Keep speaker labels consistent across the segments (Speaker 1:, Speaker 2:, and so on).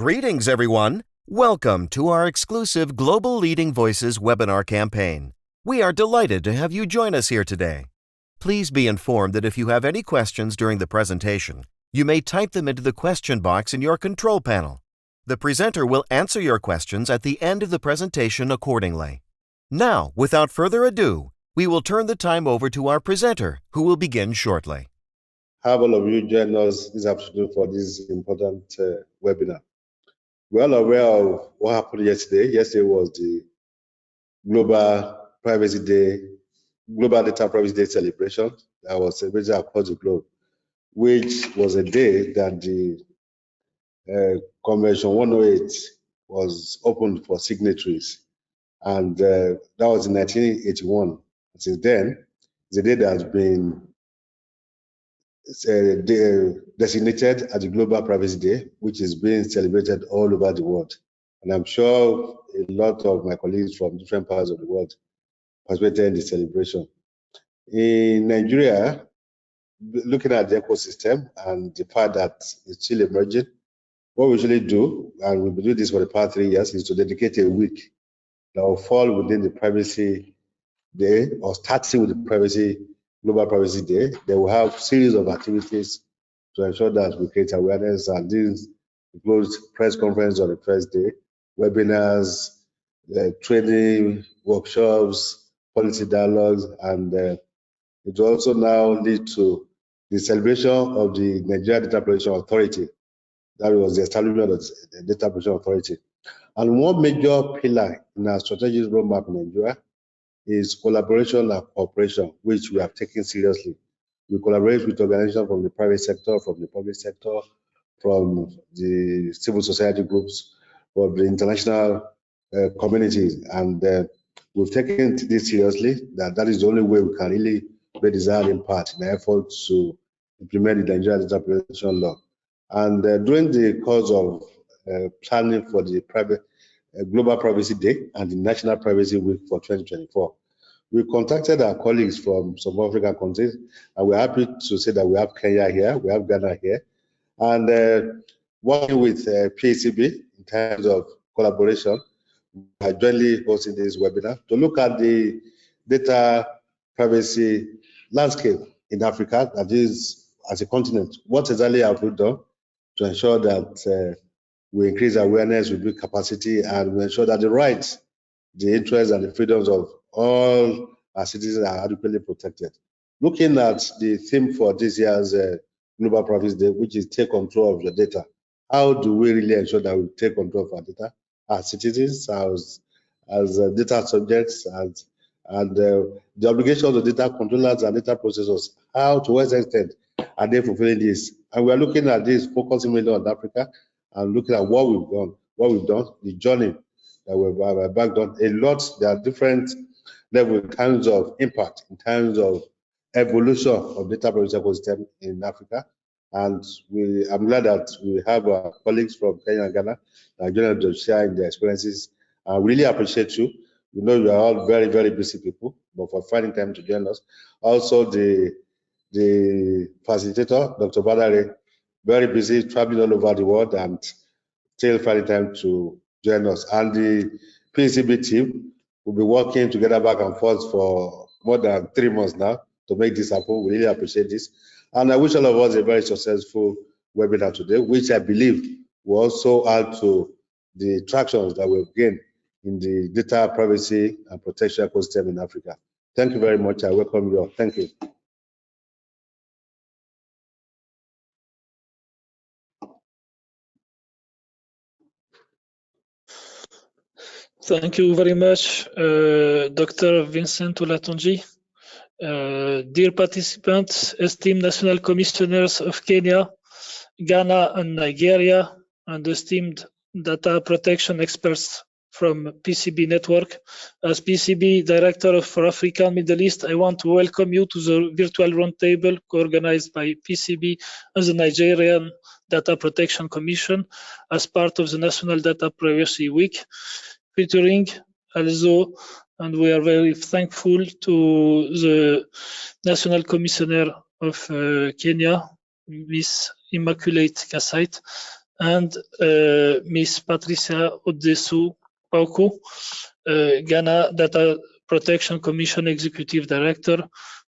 Speaker 1: Greetings, everyone. Welcome to our exclusive Global Leading Voices webinar campaign. We are delighted to have you join us here today. Please be informed that if you have any questions during the presentation, you may type them into the question box in your control panel. The presenter will answer your questions at the end of the presentation accordingly. Now, without further ado, we will turn the time over to our presenter, who will begin shortly.
Speaker 2: Have all of you join us this afternoon for this important webinar. We're all aware of what happened yesterday. Yesterday was the Global Privacy Day, Global Data Privacy Day celebration that was celebrated across the globe, which was a day that the Convention 108 was opened for signatories. And that was in 1981. Since then, it's a day that has been designated as the Global Privacy Day, which is being celebrated all over the world. And I'm sure a lot of my colleagues from different parts of the world participated in the celebration. In Nigeria, looking at the ecosystem and the fact that it's still emerging, what we usually do, and we've been doing this for the past 3 years, is to dedicate a week that will fall within the Privacy Day, or starting with the Global Privacy Day. They will have a series of activities to ensure that we create awareness, and this includes press conference on the first day, webinars, training, workshops, policy dialogues, and it will also now lead to the celebration of the Nigeria Data Protection Authority. That was the establishment of the Data Protection Authority. And one major pillar in our strategic roadmap in Nigeria is collaboration and cooperation, which we have taken seriously. We collaborate with organizations from the private sector, from the public sector, from the civil society groups, from the international communities, and we've taken this seriously. That is the only way we can really make desired impact in the effort to implement the Nigeria Data Protection Law. And during the course of planning for the Global Privacy Day and the National Privacy Week for 2024, we contacted our colleagues from some African countries, and we're happy to say that we have Kenya here, we have Ghana here, and working with PCB in terms of collaboration, we are jointly hosting this webinar to look at the data privacy landscape in Africa, that is, as a continent. What exactly have we done to ensure that we increase awareness, we build capacity, and we ensure that the rights, the interests, and the freedoms of all our citizens are adequately protected. Looking at the theme for this year's Global Privacy Day, which is take control of your data. How do we really ensure that we take control of our data as citizens, as data subjects, and the obligation of the data controllers and data processors? How, to what extent are they fulfilling this? And we are looking at this, focusing mainly on Africa, and looking at what we've done, the journey that we've embarked on. A lot, there are different levels in terms of impact, in terms of evolution of data privacy ecosystem in Africa. And I'm glad that we have our colleagues from Kenya and Ghana that are going to share in their experiences. I really appreciate you. We know you are all very, very busy people, but for finding time to join us. Also, the facilitator, Dr. Badare, very busy, traveling all over the world, and still finding time to join us. And the PCB team will be working together back and forth for more than 3 months now to make this happen. We really appreciate this. And I wish all of us a very successful webinar today, which I believe will also add to the tractions that we've gained in the data privacy and protection ecosystem in Africa. Thank you very much. I welcome you all. Thank you.
Speaker 3: Thank you very much, Dr. Vincent Olatunji. Dear participants, esteemed national commissioners of Kenya, Ghana, and Nigeria, and esteemed data protection experts from PCB Network. As PCB Director for Africa and Middle East, I want to welcome you to the virtual roundtable co-organized by PCB and the Nigerian Data Protection Commission as part of the National Data Privacy Week, featuring also, and we are very thankful to the National Commissioner of Kenya, Miss Immaculate Kassait, and Ms. Patricia Adusei-Poku, Ghana Data Protection Commission Executive Director,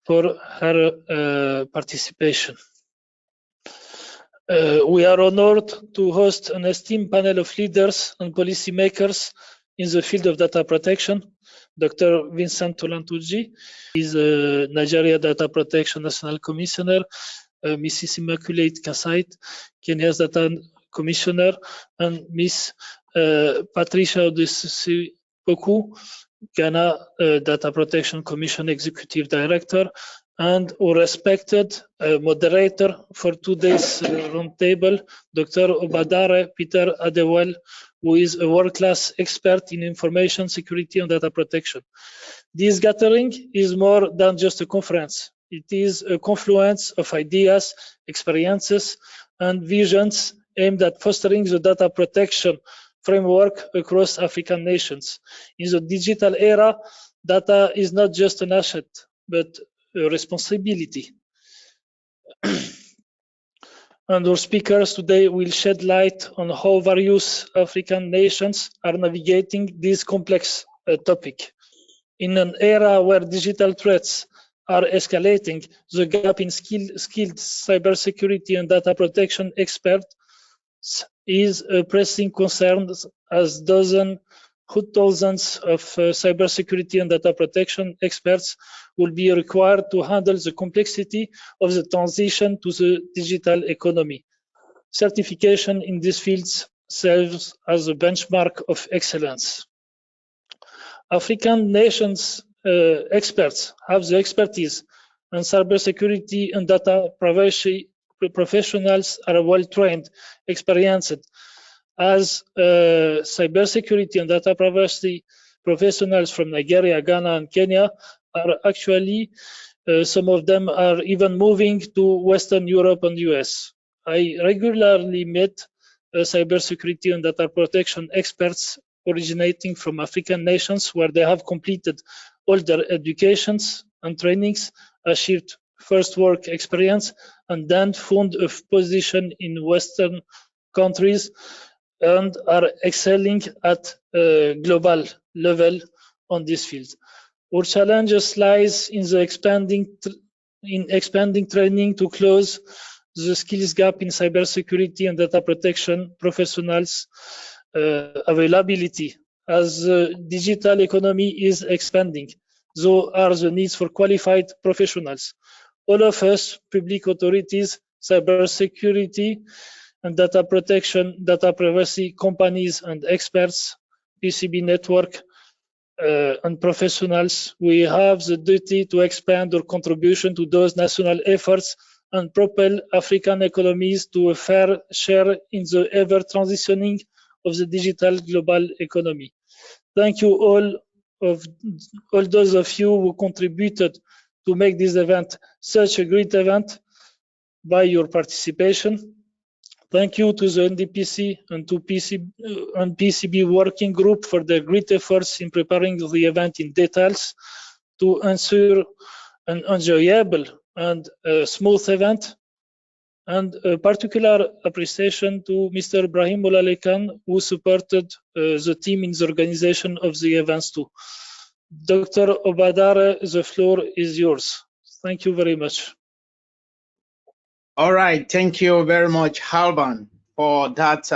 Speaker 3: for her participation. We are honored to host an esteemed panel of leaders and policymakers in the field of data protection. Dr. Vincent Olatunji is a Nigeria Data Protection National Commissioner, Mrs. Immaculate Kassait, Kenya's Data Commissioner, and Ms. Patricia Adusei-Poku, Ghana Data Protection Commission Executive Director, and our respected moderator for today's roundtable, Dr. Obadare Peter Adewale, who is a world-class expert in information security and data protection. This gathering is more than just a conference. It is a confluence of ideas, experiences, and visions aimed at fostering the data protection framework across African nations. In the digital era, data is not just an asset, but a responsibility. And our speakers today will shed light on how various African nations are navigating this complex topic. In an era where digital threats are escalating, the gap in skilled cybersecurity and data protection experts is a pressing concern, as thousands of cybersecurity and data protection experts will be required to handle the complexity of the transition to the digital economy. Certification in these fields serves as a benchmark of excellence. African nations experts have the expertise, and cybersecurity and data privacy professionals are well trained, experienced. As cybersecurity and data privacy professionals from Nigeria, Ghana, and Kenya are actually, some of them are even moving to Western Europe and US. I regularly meet cybersecurity and data protection experts originating from African nations where they have completed all their educations and trainings, achieved first work experience, and then found a position in Western countries and are excelling at a global level on this field. Our challenges lies in the expanding training to close the skills gap in cybersecurity and data protection professionals availability. As the digital economy is expanding, so are the needs for qualified professionals. All of us, public authorities, cybersecurity and data protection, data privacy companies and experts, PCB network, and professionals, we have the duty to expand our contribution to those national efforts and propel African economies to a fair share in the ever transitioning of the digital global economy. Thank you all those of you who contributed to make this event such a great event by your participation. Thank you to the NDPC and to PCB working group for their great efforts in preparing the event in details to ensure an enjoyable and smooth event. And a particular appreciation to Mr. Brahim Olalekan, who supported the team in the organization of the events too. Dr. Obadare, the floor is yours. Thank you very much.
Speaker 4: All right, thank you very much, Halban, for that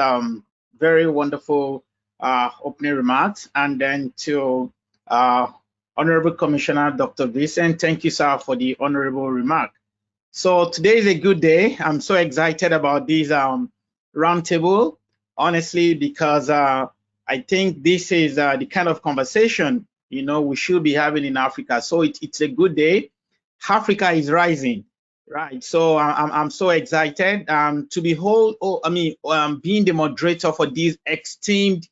Speaker 4: very wonderful opening remarks. And then to Honorable Commissioner Dr. Vincent, thank you, sir, for the honorable remark. So today is a good day. I'm so excited about this roundtable, honestly, because I think this is the kind of conversation, you know, we should be having in Africa. So it's a good day. Africa is rising, right? So I'm so excited to behold, being the moderator for this esteemed,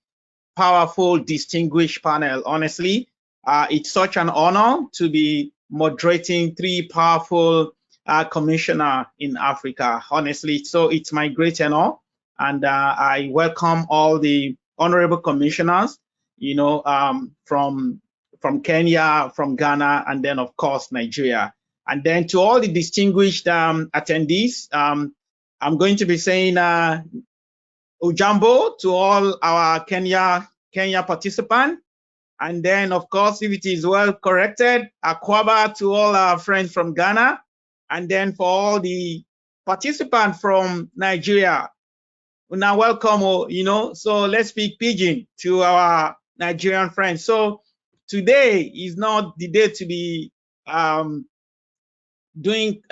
Speaker 4: powerful, distinguished panel. Honestly, it's such an honor to be moderating three powerful commissioner in Africa, honestly. So it's my great honor, and I welcome all the honorable commissioners, you know, from Kenya, from Ghana, and then of course Nigeria. And then to all the distinguished attendees, I'm going to be saying Ujambo to all our Kenya participants. And then, of course, if it is well corrected, Akwaba to all our friends from Ghana. And then for all the participants from Nigeria, now welcome, so let's speak Pidgin to our Nigerian friends. So today is not the day to be doing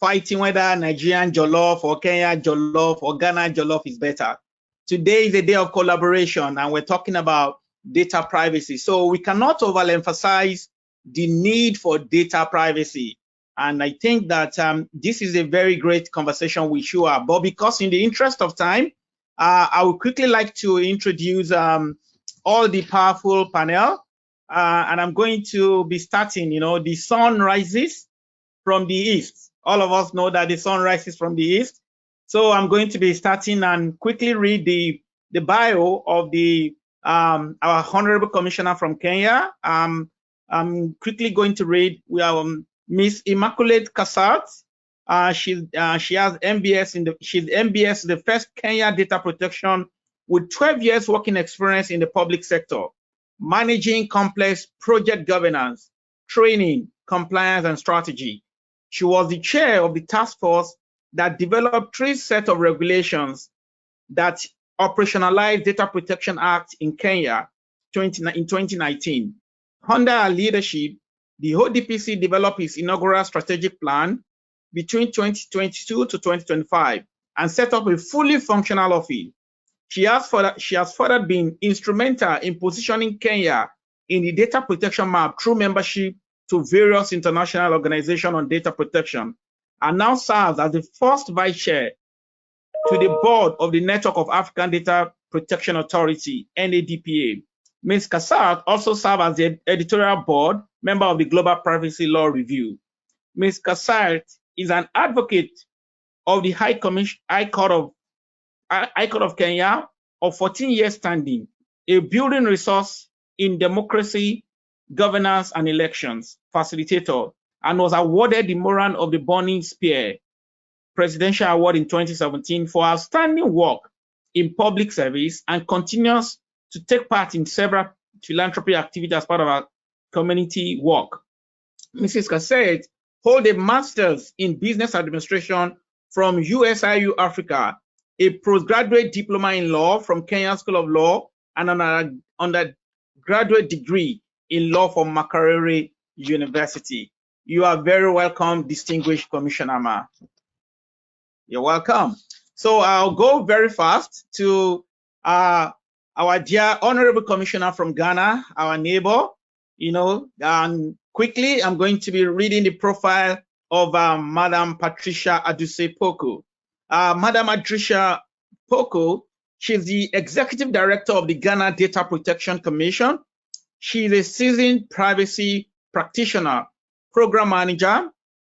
Speaker 4: fighting whether Nigerian jollof or Kenya jollof or Ghana jollof is better. Today is a day of collaboration, and we're talking about data privacy. So we cannot overemphasize the need for data privacy. And I think that this is a very great conversation with you are. But because in the interest of time, I would quickly like to introduce all the powerful panel. And I'm going to be starting, the sun rises from the east. All of us know that the sun rises from the east. So I'm going to be starting and quickly read the bio of the our Honorable Commissioner from Kenya. I'm quickly going to read Miss Immaculate Kassait. She has MBS she's MBS, the first Kenya data protection with 12 years working experience in the public sector, managing complex project governance, training, compliance, and strategy. She was the chair of the task force that developed 3 sets of regulations that operationalized Data Protection Act in Kenya in 2019. Under her leadership, the ODPC developed its inaugural strategic plan between 2022 to 2025 and set up a fully functional office. She has further been instrumental in positioning Kenya in the data protection map through membership to various international organizations on data protection, and now serves as the first vice chair to the board of the Network of African Data Protection Authority, NADPA. Ms. Kassait also serves as the editorial board member of the Global Privacy Law Review. Ms. Kassait is an advocate of the High Court of Kenya of 14 years standing, a building resource in democracy, governance, and elections facilitator, and was awarded the Moran of the Burning Spear Presidential Award in 2017 for outstanding work in public service, and continues to take part in several philanthropy activities as part of our community work. Mrs. Kassait holds a master's in business administration from USIU Africa, a postgraduate diploma in law from Kenya School of Law, and an undergraduate degree in law from Makerere University. You are very welcome, distinguished Commissioner Ma. You're welcome. So I'll go very fast to our dear Honorable Commissioner from Ghana, our neighbor, and quickly I'm going to be reading the profile of Madam Patricia Adusei-Poku. Madam Patricia Poku, she's the Executive Director of the Ghana Data Protection Commission. She's a seasoned privacy practitioner, program manager,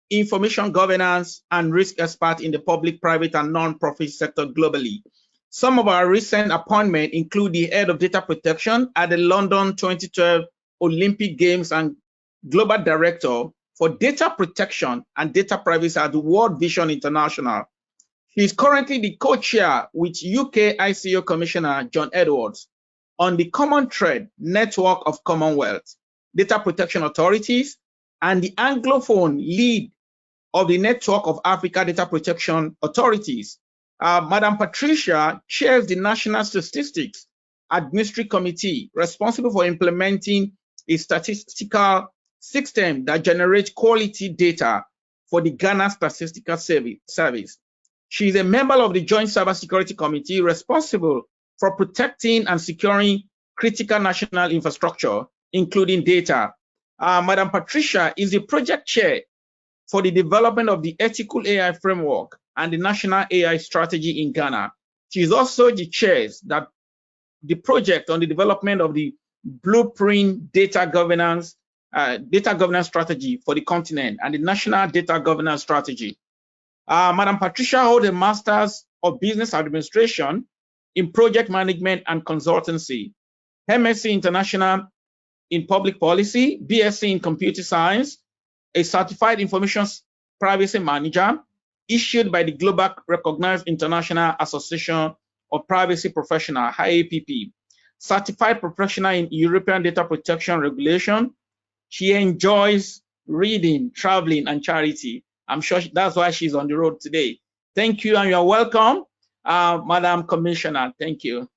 Speaker 4: information governance, and risk expert in the public, private, and non-profit sector globally. Some of our recent appointments include the head of data protection at the London 2012 Olympic Games and global director for data protection and data privacy at the World Vision International. She is currently the co-chair with UK ICO Commissioner John Edwards on the Common Thread Network of Commonwealth Data Protection Authorities and the Anglophone lead of the Network of Africa Data Protection Authorities. Madam Patricia chairs the National Statistics Administrative Committee responsible for implementing a statistical system that generates quality data for the Ghana Statistical Service. She is a member of the Joint Cybersecurity Committee responsible for protecting and securing critical national infrastructure, including data. Madam Patricia is the project chair for the development of the Ethical AI Framework and the National AI Strategy in Ghana. She is also the chair that the project on the development of the Blueprint Data Governance Strategy for the continent and the National Data Governance Strategy. Madam Patricia holds a Master's of Business Administration in Project Management and Consultancy, MSc International in Public Policy, BSc in Computer Science, a Certified Information Privacy Manager issued by the Global Recognized International Association of Privacy Professional, IAPP, certified professional in European data protection regulation. She enjoys reading, traveling, and charity. I'm sure that's why she's on the road today. Thank you, and you're welcome, Madam Commissioner. Thank you.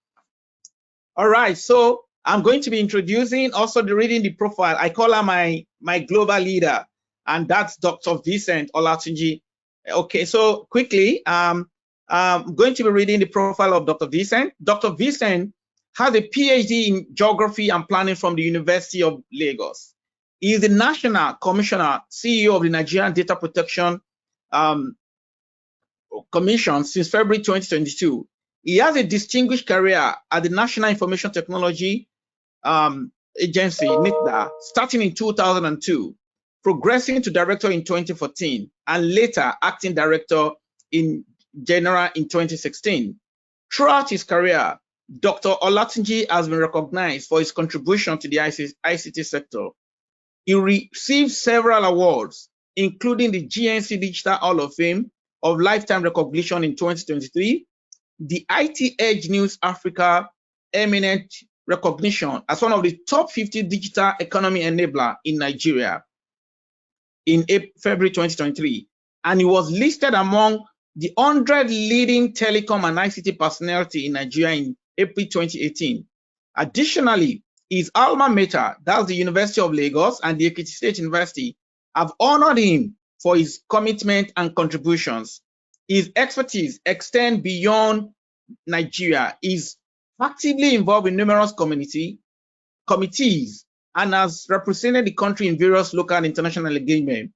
Speaker 4: All right, so I'm going to be introducing also reading the profile. I call her my global leader, and that's Dr. Vincent Olatunji. Okay, so quickly, I'm going to be reading the profile of Dr. Vincent. Dr. Vincent has a PhD in geography and planning from the University of Lagos. He is the National Commissioner, CEO of the Nigerian Data Protection Commission since February 2022. He has a distinguished career at the National Information Technology Agency, NITDA, starting in 2002, progressing to director in 2014, and later acting director in general in 2016. Throughout his career, Dr. Olatunji has been recognized for his contribution to the ICT sector. He received several awards, including the GNC Digital Hall of Fame of Lifetime Recognition in 2023, the IT Edge News Africa Eminent Recognition as one of the top 50 digital economy enabler in Nigeria in February 2023, and he was listed among the 100 leading telecom and ICT personality in Nigeria in April 2018. Additionally, his alma mater, that's the University of Lagos and the Ekiti State University, have honored him for his commitment and contributions. His expertise extends beyond Nigeria. He's actively involved in numerous committees and has represented the country in various local and international engagements.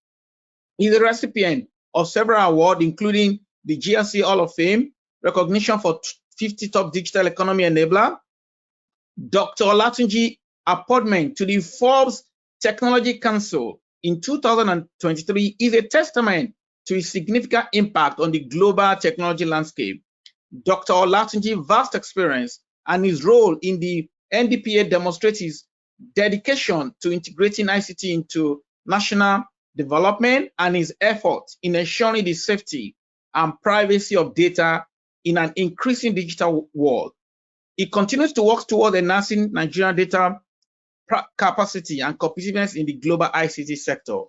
Speaker 4: He's a recipient of several awards, including the GNC Hall of Fame, recognition for 50 top digital economy enabler. Dr. Olatunji appointment to the Forbes Technology Council in 2023 is a testament to his significant impact on the global technology landscape. Dr. Olatunji's vast experience and his role in the NDPA demonstrates his dedication to integrating ICT into national development and his effort in ensuring the safety and privacy of data in an increasing digital world. He continues to work towards enhancing Nigerian data capacity and competitiveness in the global ICT sector.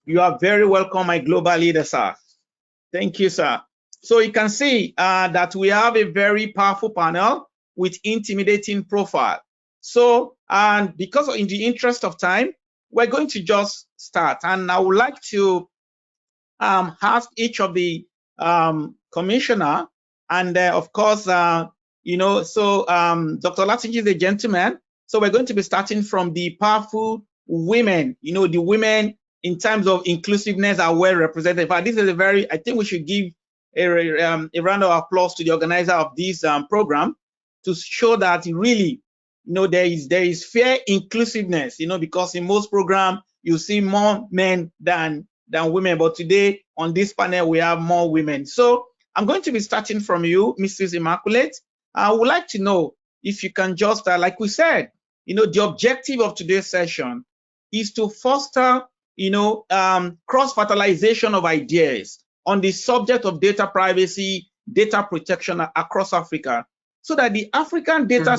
Speaker 4: You are very welcome, my global leader, sir. Thank you, sir. So you can see that we have a very powerful panel with intimidating profile. So, and because in the interest of time, we're going to just start. And I would like to ask each of the commissioner, and of course, you know, so Dr. Olatunji is a gentleman. So we're going to be starting from the powerful women. You know, the women in terms of inclusiveness are well represented. But this is a very, I think we should give a round of applause to the organizer of this program to show that really, you know, there is fair inclusiveness, you know, because in most programs you see more men than women, but today on this panel we have more women. So I'm going to be starting from you, Mrs. Immaculate. I would like to know if you can just, like we said, you know, the objective of today's session is to foster, you know, cross-fertilization of ideas on the subject of data privacy, data protection across Africa, so that the African data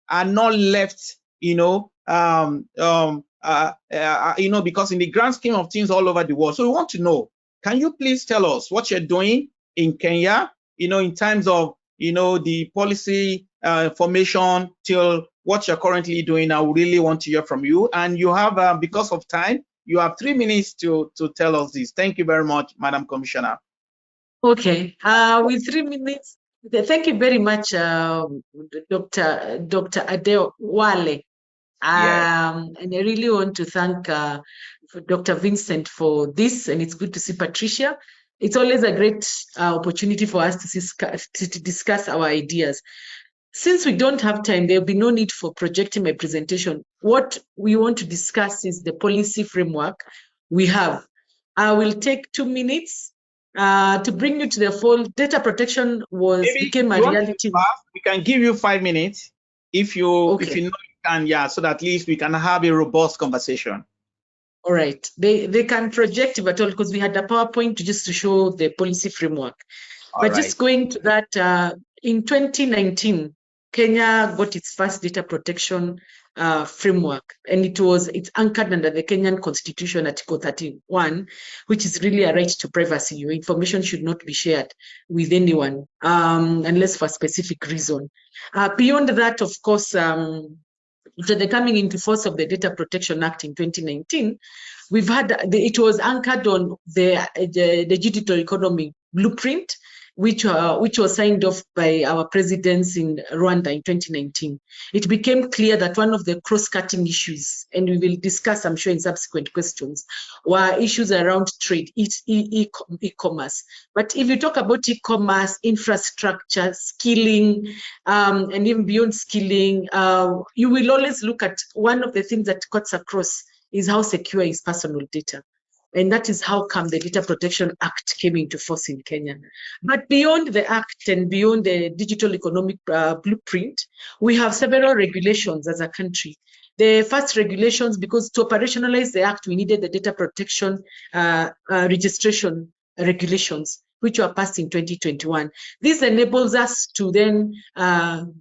Speaker 4: are not left, you know, you know, because in the grand scheme of things all over the world. So we want to know, can you please tell us what you're doing in Kenya, you know, in terms of, you know, the policy formation till what you're currently doing? I really want to hear from you. And you have, because of time, you have 3 minutes to tell us this. Thank you very much, Madam Commissioner.
Speaker 5: Okay, with 3 minutes, thank you very much, Dr. Adewale. And I really want to thank Dr. Vincent for this, and it's good to see Patricia. It's always a great opportunity for us to discuss our ideas. Since we don't have time, there'll be no need for projecting my presentation. What we want to discuss is the policy framework we have. I will take 2 minutes to bring you to the full. Data protection became a reality.
Speaker 4: We can give you 5 minutes if you know you can, so that at least we can have a robust conversation.
Speaker 5: All right, they can project if at all, because we had a PowerPoint just to show the policy framework. But just going to that, in 2019, Kenya got its first data protection framework, and it's anchored under the Kenyan Constitution, Article 31, which is really a right to privacy. Your information should not be shared with anyone unless for a specific reason. Beyond that, of course, after the coming into force of the Data Protection Act in 2019, we've had it was anchored on the digital economy blueprint, which was signed off by our presidents in Rwanda in 2019. It became clear that one of the cross-cutting issues, and we will discuss, I'm sure, in subsequent questions, were issues around trade, e-commerce. But if you talk about e-commerce, infrastructure, skilling, and even beyond skilling, you will always look at one of the things that cuts across is how secure is personal data. And that is how come the Data Protection Act came into force in Kenya. But beyond the Act and beyond the digital economic blueprint, we have several regulations as a country. The first regulations, because to operationalize the Act, we needed the data protection registration regulations, which were passed in 2021. This enables us to then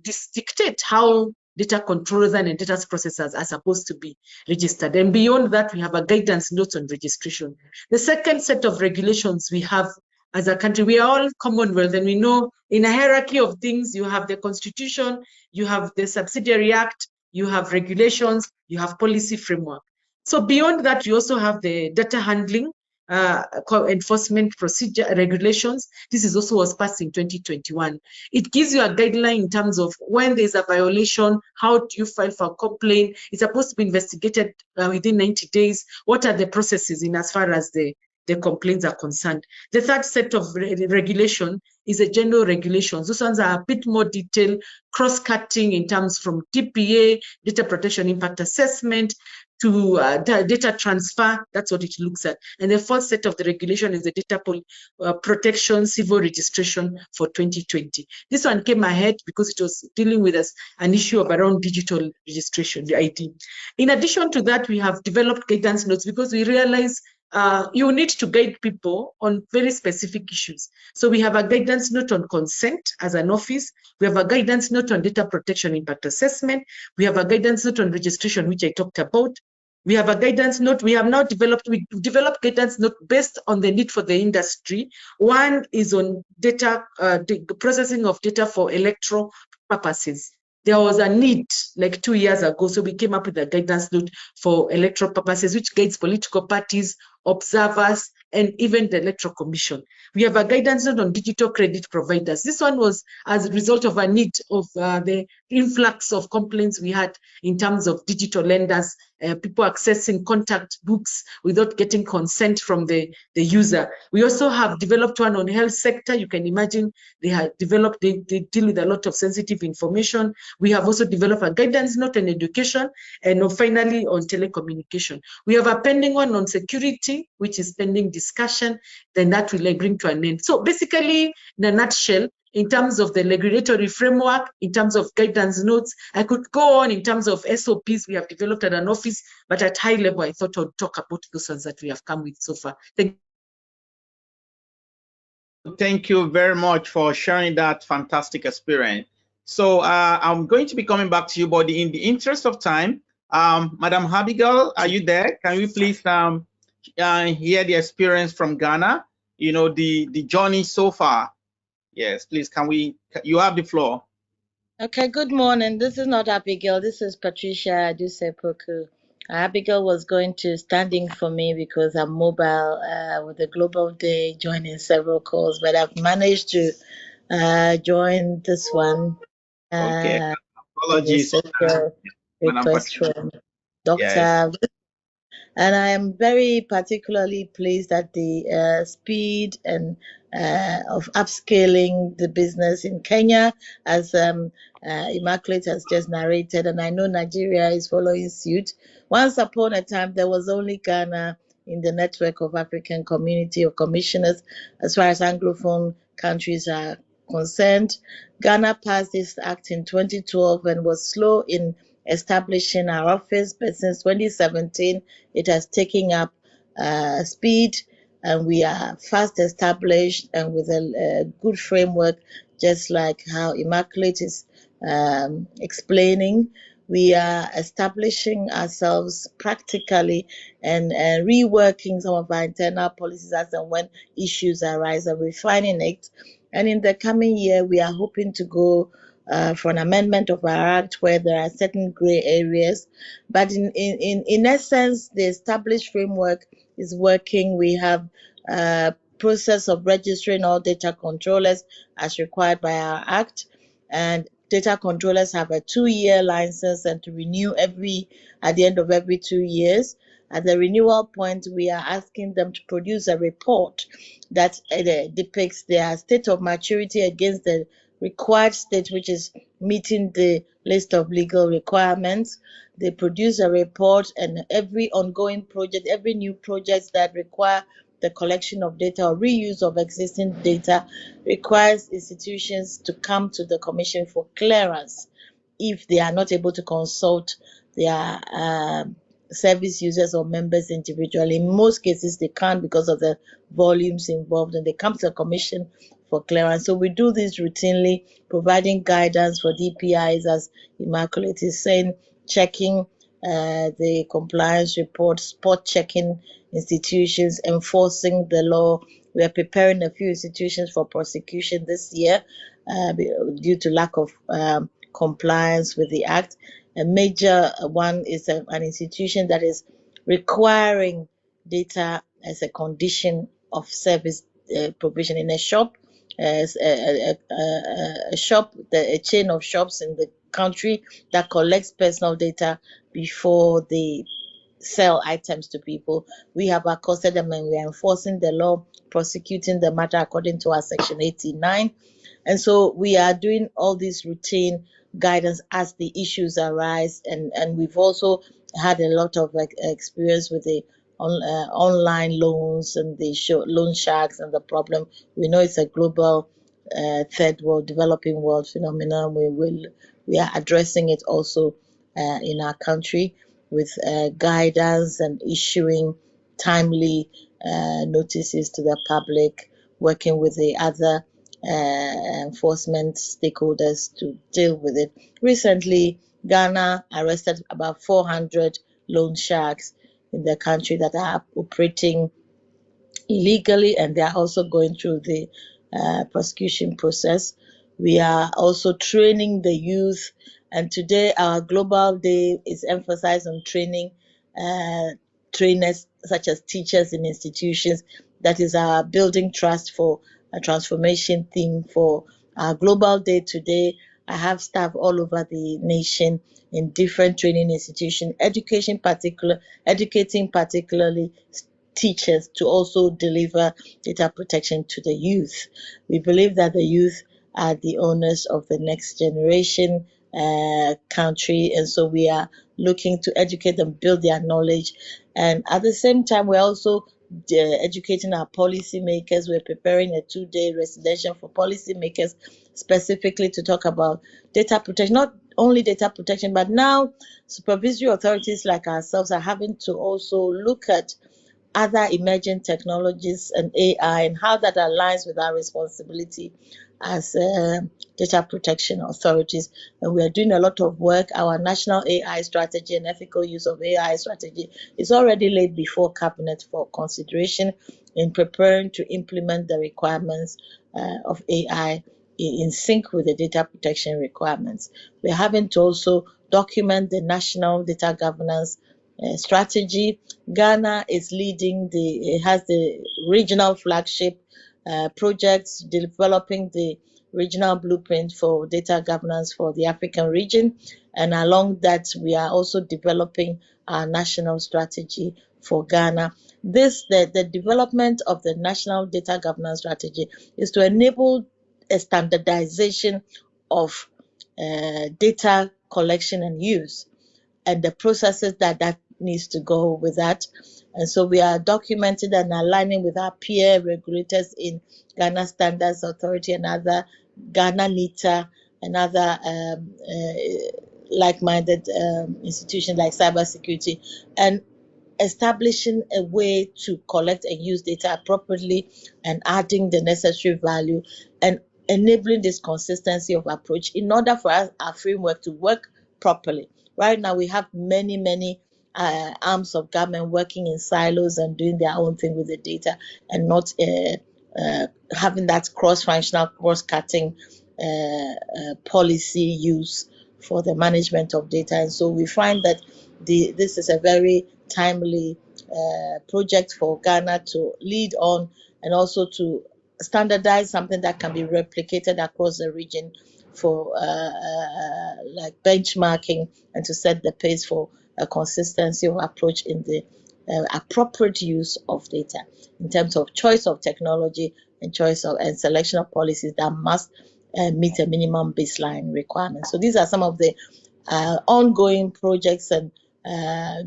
Speaker 5: dictate how data controllers and data processors are supposed to be registered. And beyond that, we have a guidance note on registration. The second set of regulations we have as a country, we are all Commonwealth, and we know in a hierarchy of things, you have the Constitution, you have the Subsidiary Act, you have regulations, you have policy framework. So beyond that, you also have the data handling enforcement procedure regulations. This is also was passed in 2021. It gives you a guideline in terms of when there's a violation, how do you file for a complaint? It's supposed to be investigated within 90 days. What are the processes in as far as the complaints are concerned? The third set of regulation is a general regulations. Those ones are a bit more detailed, cross-cutting in terms from DPA, data protection impact assessment, to data transfer. That's what it looks at. And the fourth set of the regulation is the data protection civil registration for 2020. This one came ahead because it was dealing with an issue of around digital registration, the ID. In addition to that, we have developed guidance notes because we realize you need to guide people on very specific issues. So we have a guidance note on consent as an office. We have a guidance note on data protection impact assessment. We have a guidance note on registration, which I talked about. We have a guidance note. We developed guidance note based on the need for the industry. One is on data, the processing of data for electoral purposes. There was a need like 2 years ago, so we came up with a guidance note for electoral purposes, which guides political parties, observers, and even the Electoral Commission. We have a guidance note on digital credit providers. This one was as a result of a need of the influx of complaints we had in terms of digital lenders, people accessing contact books without getting consent from the user. We also have developed one on health sector. You can imagine they deal with a lot of sensitive information. We have also developed a guidance note on education, and finally on telecommunication. We have a pending one on security, which is pending discussion, then that will bring to an end. So basically, in a nutshell, in terms of the regulatory framework, in terms of guidance notes, I could go on in terms of SOPs we have developed at an office, but at high level, I thought I'd talk about those ones that we have come with so far.
Speaker 4: Thank you very much for sharing that fantastic experience. So I'm going to be coming back to you, but in the interest of time, Madam Abigail, are you there? Can we please hear the experience from Ghana? You know, the journey so far. Yes, please, you have the floor.
Speaker 6: Okay, good morning. This is not Abigail, this is Patricia Adusei-Poku. Abigail was going to stand in for me because I'm mobile with the Global Day, joining several calls, but I've managed to join this one.
Speaker 4: Okay, apologies.
Speaker 6: Request from Dr.
Speaker 4: Yes.
Speaker 6: And I am very particularly pleased at the speed and of upscaling the business in Kenya, as Immaculate has just narrated, and I know Nigeria is following suit. Once upon a time, there was only Ghana in the network of African Community of Commissioners, as far as Anglophone countries are concerned. Ghana passed this act in 2012 and was slow in establishing our office, but since 2017, it has taken up speed. and we are fast established and with a good framework, just like how Immaculate is explaining. We are establishing ourselves practically and reworking some of our internal policies as and when issues arise and refining it. And in the coming year, we are hoping to go for an amendment of our act where there are certain gray areas. But in essence, the established framework is working. We have a process of registering all data controllers as required by our act, and data controllers have a 2-year license and to renew at the end of every 2 years. At the renewal point, we are asking them to produce a report that depicts their state of maturity against the required state, which is meeting the list of legal requirements. They produce a report, and every ongoing project, every new project that require the collection of data or reuse of existing data requires institutions to come to the Commission for clearance if they are not able to consult their service users or members individually. In most cases, they can't because of the volumes involved, and they come to the Commission for clearance. So we do this routinely, providing guidance for DPIs, as Immaculate is saying, checking the compliance report, spot checking institutions, enforcing the law. We are preparing a few institutions for prosecution this year due to lack of compliance with the Act. A major one is an institution that is requiring data as a condition of service provision in a shop. A chain of shops in the country that collects personal data before they sell items to people. We have accosted them and we are enforcing the law, prosecuting the matter according to our Section 89. And so we are doing all this routine guidance as the issues arise. And we've also had a lot of experience with the online loans and the loan sharks and the problem. We know it's a global third world, developing world phenomenon. We are addressing it also in our country with guidance and issuing timely notices to the public, working with the other enforcement stakeholders to deal with it. Recently, Ghana arrested about 400 loan sharks in the country that are operating illegally, and they are also going through the prosecution process. We are also training the youth, and today our global day is emphasized on training trainers such as teachers in institutions. That is our building trust for a transformation theme for our global day today. I have staff all over the nation in different training institutions, educating particularly teachers to also deliver data protection to the youth. We believe that the youth are the owners of the next generation country, and so we are looking to educate them, build their knowledge, and at the same time we're also educating our policymakers. We're preparing a 2-day residential for policymakers specifically to talk about data protection, not only data protection, but now supervisory authorities like ourselves are having to also look at other emerging technologies and AI and how that aligns with our responsibility as data protection authorities. And we are doing a lot of work. Our national AI strategy and ethical use of AI strategy is already laid before Cabinet for consideration in preparing to implement the requirements of AI in sync with the data protection requirements. We're having to also document the national data governance strategy. Ghana is leading it has the regional flagship projects, developing the regional blueprint for data governance for the African region. And along that, we are also developing our national strategy for Ghana. The development of the national data governance strategy is to enable a standardization of data collection and use, and the processes that needs to go with that. And so we are documenting and aligning with our peer regulators in Ghana Standards Authority and other Ghana NITA and other like-minded institutions like cybersecurity, and establishing a way to collect and use data appropriately and adding the necessary value and enabling this consistency of approach in order for our framework to work properly. Right now, we have many arms of government working in silos and doing their own thing with the data and not having that cross-functional, cross-cutting policy use for the management of data. And so we find that this is a very timely project for Ghana to lead on and also to standardize something that can be replicated across the region for like benchmarking and to set the pace for a consistency of approach in the appropriate use of data in terms of choice of technology and choice of and selection of policies that must meet a minimum baseline requirement. So these are some of the ongoing projects and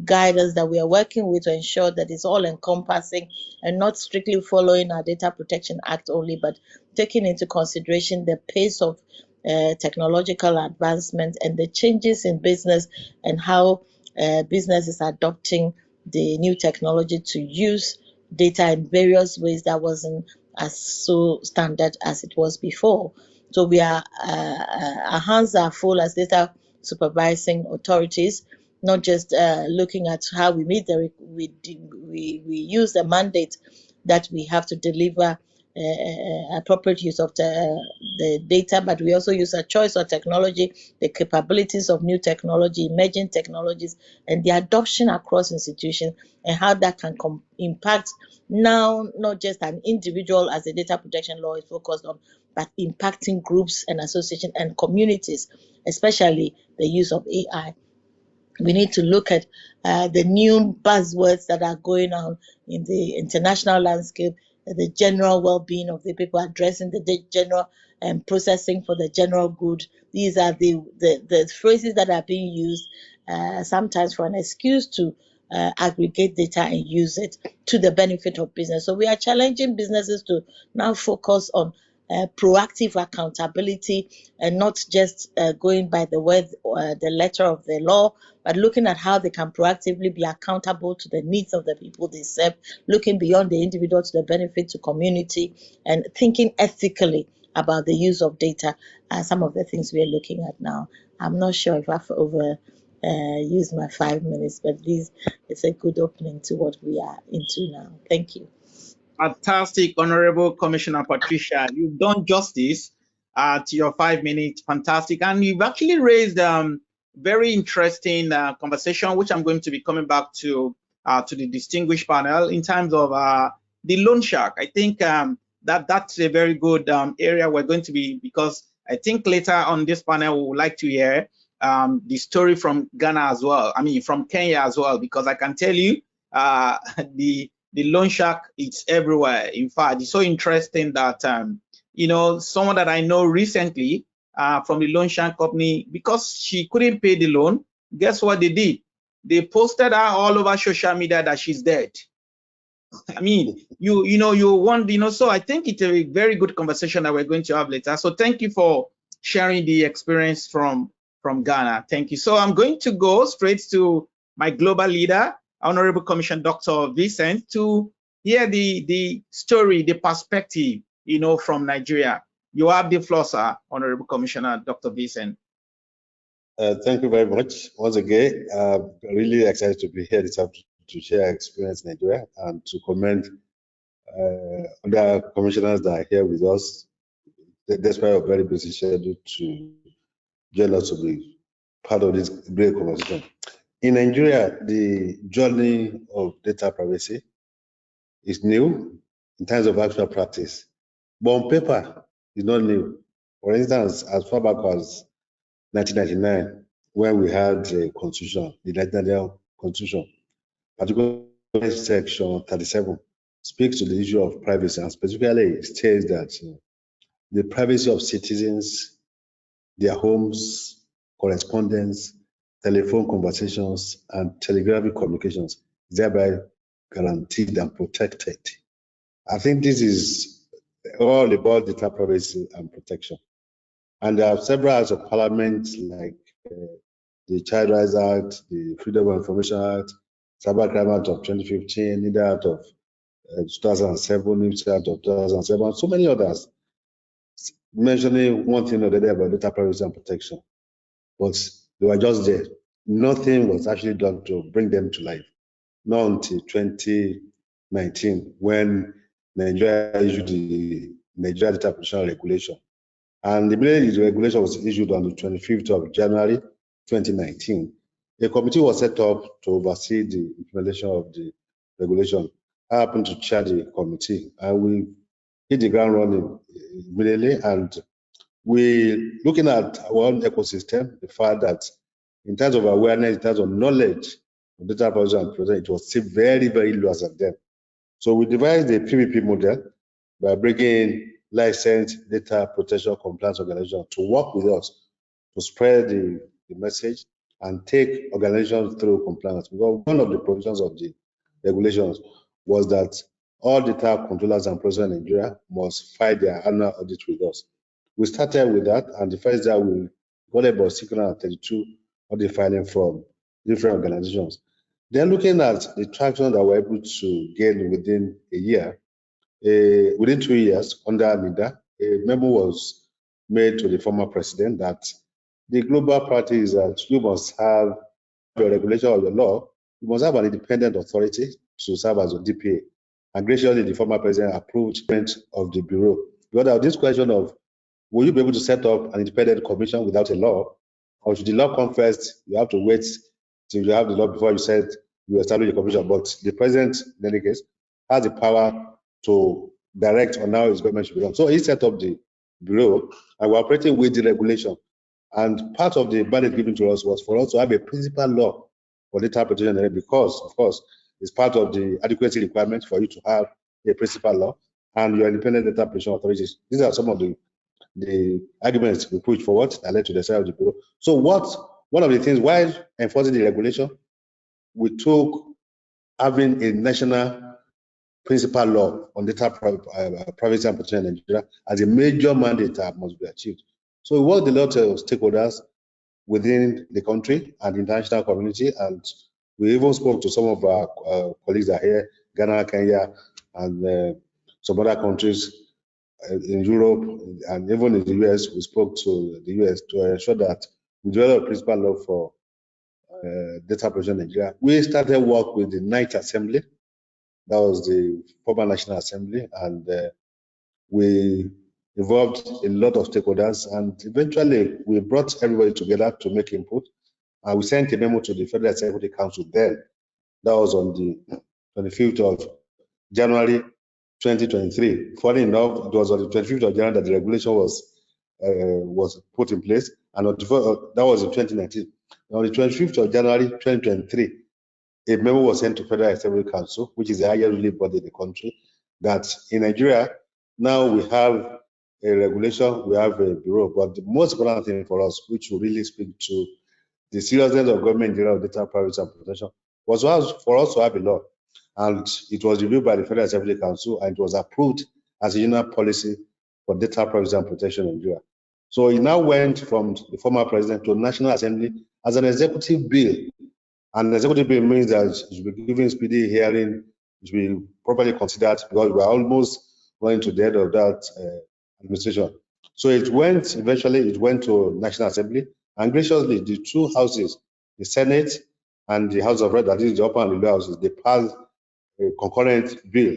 Speaker 6: guidance that we are working with to ensure that it's all encompassing and not strictly following our Data Protection Act only, but taking into consideration the pace of technological advancement and the changes in business and how business is adopting the new technology to use data in various ways that wasn't as so standard as it was before. So we are our hands are full as data supervising authorities, not just looking at how we meet we use the mandate that we have to deliver appropriate use of the data, but we also use a choice of technology, the capabilities of new technology, emerging technologies, and the adoption across institutions, and how that can impact now not just an individual as the data protection law is focused on, but impacting groups and associations and communities, especially the use of AI. We need to look at the new buzzwords that are going on in the international landscape, the general well-being of the people, addressing the general processing for the general good. These are the phrases that are being used sometimes for an excuse to aggregate data and use it to the benefit of business. So we are challenging businesses to now focus on proactive accountability and not just going by the word, the letter of the law, but looking at how they can proactively be accountable to the needs of the people they serve, looking beyond the individual to the benefit to community, and thinking ethically about the use of data. Some of the things we are looking at now. I'm not sure if I've used my 5 minutes, but this is a good opening to what we are into now. Thank you.
Speaker 4: Fantastic, Honorable Commissioner Patricia. You've done justice to your 5 minutes. Fantastic. And you've actually raised very interesting conversation, which I'm going to be coming back to the distinguished panel in terms of the loan shark. I think that's a very good area we're going to be, because I think later on this panel we would like to hear the story from Ghana as well. I mean, from Kenya as well, because I can tell you the loan shark, it's everywhere. In fact, it's so interesting that you know, someone that I know recently from the loan shark company, because she couldn't pay the loan, guess what they did? They posted her all over social media that she's dead. I mean, you know, you want, you know, so I think it's a very good conversation that we're going to have later. So thank you for sharing the experience from Ghana. Thank you. So I'm going to go straight to my global leader, Honorable Commissioner Dr. Vincent, to hear the story, the perspective, you know, from Nigeria. You have the floor, sir, Honorable Commissioner Dr. Vincent.
Speaker 2: Thank you very much. Once again, really excited to be here this afternoon to share experience in Nigeria and to commend other commissioners that are here with us, despite a very busy schedule, to join us to be part of this great conversation. In Nigeria, the journey of data privacy is new in terms of actual practice, but on paper, it's not new. For instance, as far back as 1999, when we had a constitution, the Nigerian Constitution, particularly section 37, speaks to the issue of privacy, and specifically states that the privacy of citizens, their homes, correspondence, telephone conversations, and telegraphic communications is thereby guaranteed and protected. I think this is all about data privacy and protection. And there are several acts of parliament like the Child Rights Act, the Freedom of Information Act, Cybercrime Act of 2015, neither out of 2007, neither out of 2007, so many others, mentioning one thing or the other about data privacy and protection. But they were just there. Nothing was actually done to bring them to life. Not until 2019, when Nigeria issued the Nigeria Data Protection Regulation. And immediately the regulation was issued on the 25th of January 2019. A committee was set up to oversee the implementation of the regulation. I happened to chair the committee, and we hit the ground running immediately. And we looking at our own ecosystem, the fact that in terms of awareness, in terms of knowledge of data privacy and protection, it was still very, very low as of then. So we devised a PPP model by bringing in licensed data protection compliance organizations to work with us to spread the message and take organizations through compliance. Because one of the provisions of the regulations was that all data controllers and processors in Nigeria must file their annual audit with us. We started with that, and the first day we got about 632 audit filing from different organizations. Then looking at the traction that we're able to gain within a year, within 2 years under NIDA, a memo was made to the former president that the global priority is that you must have the regulation of the law, you must have an independent authority to serve as a DPA. And graciously, the former president approved of the bureau. Because of this question of, will you be able to set up an independent commission without a law? Or should the law come first? You have to wait till you have the law before you said you establish a commission. But the president, in any case, has the power to direct on how his government should be done. So he set up the bureau, and we're operating with the regulation. And part of the mandate given to us was for us to have a principal law for data protection, because, of course, it's part of the adequacy requirement for you to have a principal law and your independent data protection authorities. These are some of the arguments we put forward that led to the side of the bureau. So one of the things, while enforcing the regulation, we took having a national principal law on data privacy and protection in Nigeria as a major mandate that must be achieved. So we worked with a lot of stakeholders within the country and the international community, and we even spoke to some of our colleagues that are here, Ghana, Kenya, and some other countries in Europe, and even in the US. We spoke to the US to ensure that we develop a principal law for data protection in Nigeria. We started work with the Ninth Assembly, that was the former National Assembly, and we involved a lot of stakeholders, and eventually we brought everybody together to make input, and we sent a memo to the Federal Security Council then. That was on the 25th of January 2023. Funny enough, it was on the 25th of January that the regulation was put in place, and that was in 2019. On the 25th of January 2023, a memo was sent to Federal Assembly Council, which is the highest ruling body in the country, that in Nigeria, now we have a regulation, we have a bureau, but the most important thing for us, which will really speak to the seriousness of government in general of data privacy and protection, was for us to have a law. And it was reviewed by the Federal Assembly Council, and it was approved as a general policy for data privacy and protection in Nigeria. So it now went from the former president to the National Assembly as an executive bill. And the executive bill means that it should be given speedy hearing, it should be properly considered, because we're almost running to the end of that administration. So eventually it went to National Assembly, and graciously the two houses, the Senate and the House of Reps, that is the upper and the lower houses, they passed a concurrent bill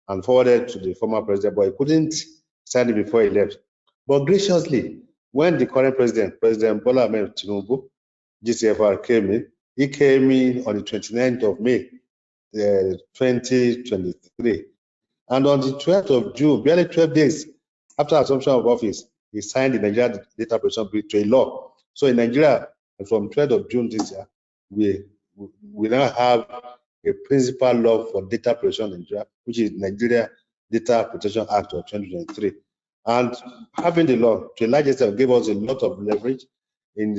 Speaker 2: and forwarded to the former president, but he couldn't sign it before he left. But graciously, when the current president, President Bola Ahmed Tinubu, GCFR, came in, he came in on the 29th of May, 2023. And on the 12th of June, barely 12 days after assumption of office, he signed the Nigeria Data Protection Bill to a law. So in Nigeria, from 12th of June this year, we now have a principal law for data protection in Nigeria, which is Nigeria Data Protection Act of 2023. And having the law, to a large extent, gave us a lot of leverage in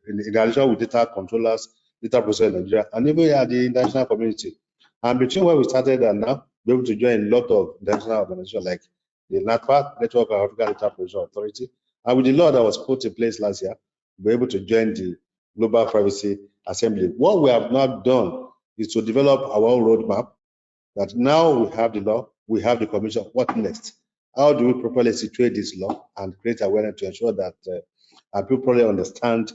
Speaker 2: relation with data controllers, data processors in Nigeria, and even at the international community. And between where we started and now, we're able to join a lot of international organizations like the NATPA, Network of African Data Protection Authority. And with the law that was put in place last year, we're able to join the Global Privacy Assembly. What we have not done is to develop our own roadmap. That now we have the law, we have the commission. What next? How do we properly situate this law and create awareness to ensure that people properly understand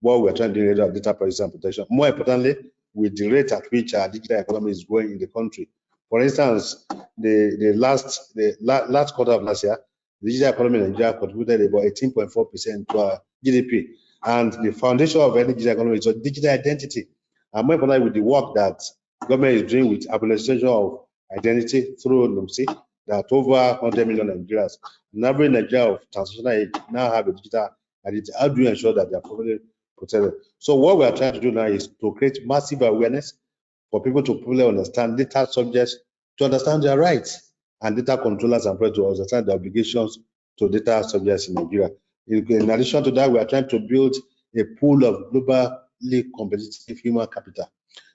Speaker 2: what we're trying to do in the area of data privacy and protection? More importantly, with the rate at which our digital economy is growing in the country. For instance, the last quarter of last year, the digital economy in Nigeria contributed about 18.4% to our GDP. And the foundation of any digital economy is a digital identity. And more importantly, with the work that government is doing with administration of identity through NUMSI, that over 100 million Nigerians, an average Nigeria of transitional age now have a digital identity. How do you ensure that they are properly protected? So what we are trying to do now is to create massive awareness for people to fully understand data subjects, to understand their rights, and data controllers and to understand the obligations to data subjects in Nigeria. In addition to that, we are trying to build a pool of globally competitive human capital.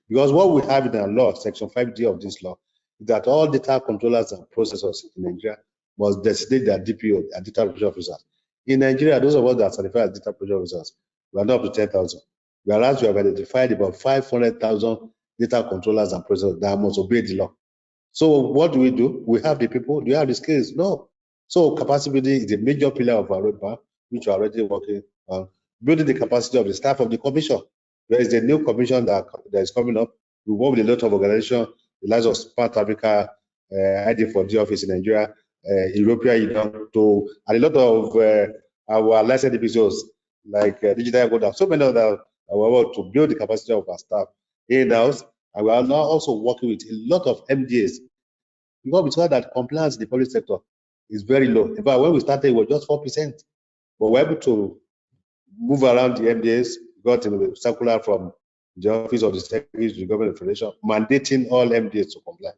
Speaker 2: Because what we have in our law, Section 5D of this law, is that all data controllers and processors in Nigeria must designate their DPO, their data protection officers. In Nigeria, those of us that are certified as data protection officers, we are not up to 10,000. Whereas we have identified about 500,000 data controllers and processors that must obey the law. So what do? We have the people, do you have the skills? No. So capacity building is a major pillar of our roadmap, which we are already working on. Building the capacity of the staff of the commission. There is a new commission that is coming up. We work with a lot of organizations, the likes of Smart Africa, ID4D office in Nigeria, European Union, and a lot of our licensed DPCOs like Digital Goda, so many others to build the capacity of our staff in-house. And we are now also working with a lot of MDAs. Because we saw that compliance in the public sector is very low. In fact, when we started, it was just 4%. But we're able to move around the MDAs, got a circular from the Office of the Secretary to the Government of the Federation, mandating all MDAs to comply.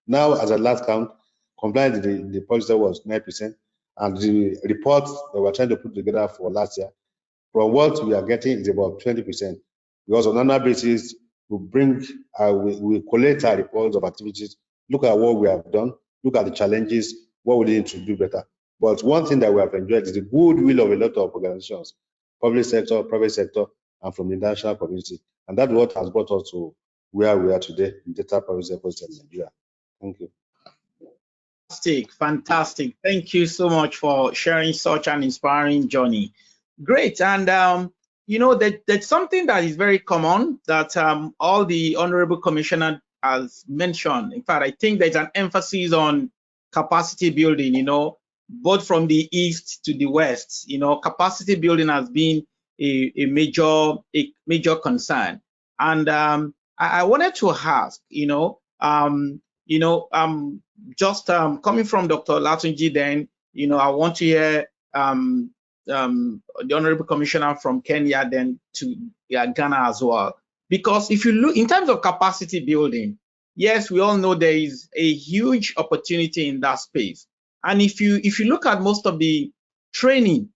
Speaker 2: Now, as a last count, compliance in the public sector was 9%. And the reports that we're trying to put together for last year, from what we are getting is about 20%. Because on an annual basis, we collect our reports of activities, look at what we have done, look at the challenges, what we need to do better. But one thing that we have enjoyed is the goodwill of a lot of organizations, public sector, private sector, and from the international community. And that's what has brought us to where we are today in data privacy efforts in Nigeria. Thank you.
Speaker 4: Fantastic. Thank you so much for sharing such an inspiring journey. Great. And you know, that's something that is very common that all the honorable commissioner has mentioned. In fact, I think there's an emphasis on capacity building, you know, both from the east to the west. You know, capacity building has been a major concern. And I wanted to ask, just coming from Dr. Olatunji, then, you know, I want to hear the Honorable Commissioner from Kenya, then to Ghana as well. Because if you look in terms of capacity building, yes, we all know there is a huge opportunity in that space. And if you look at most of the training,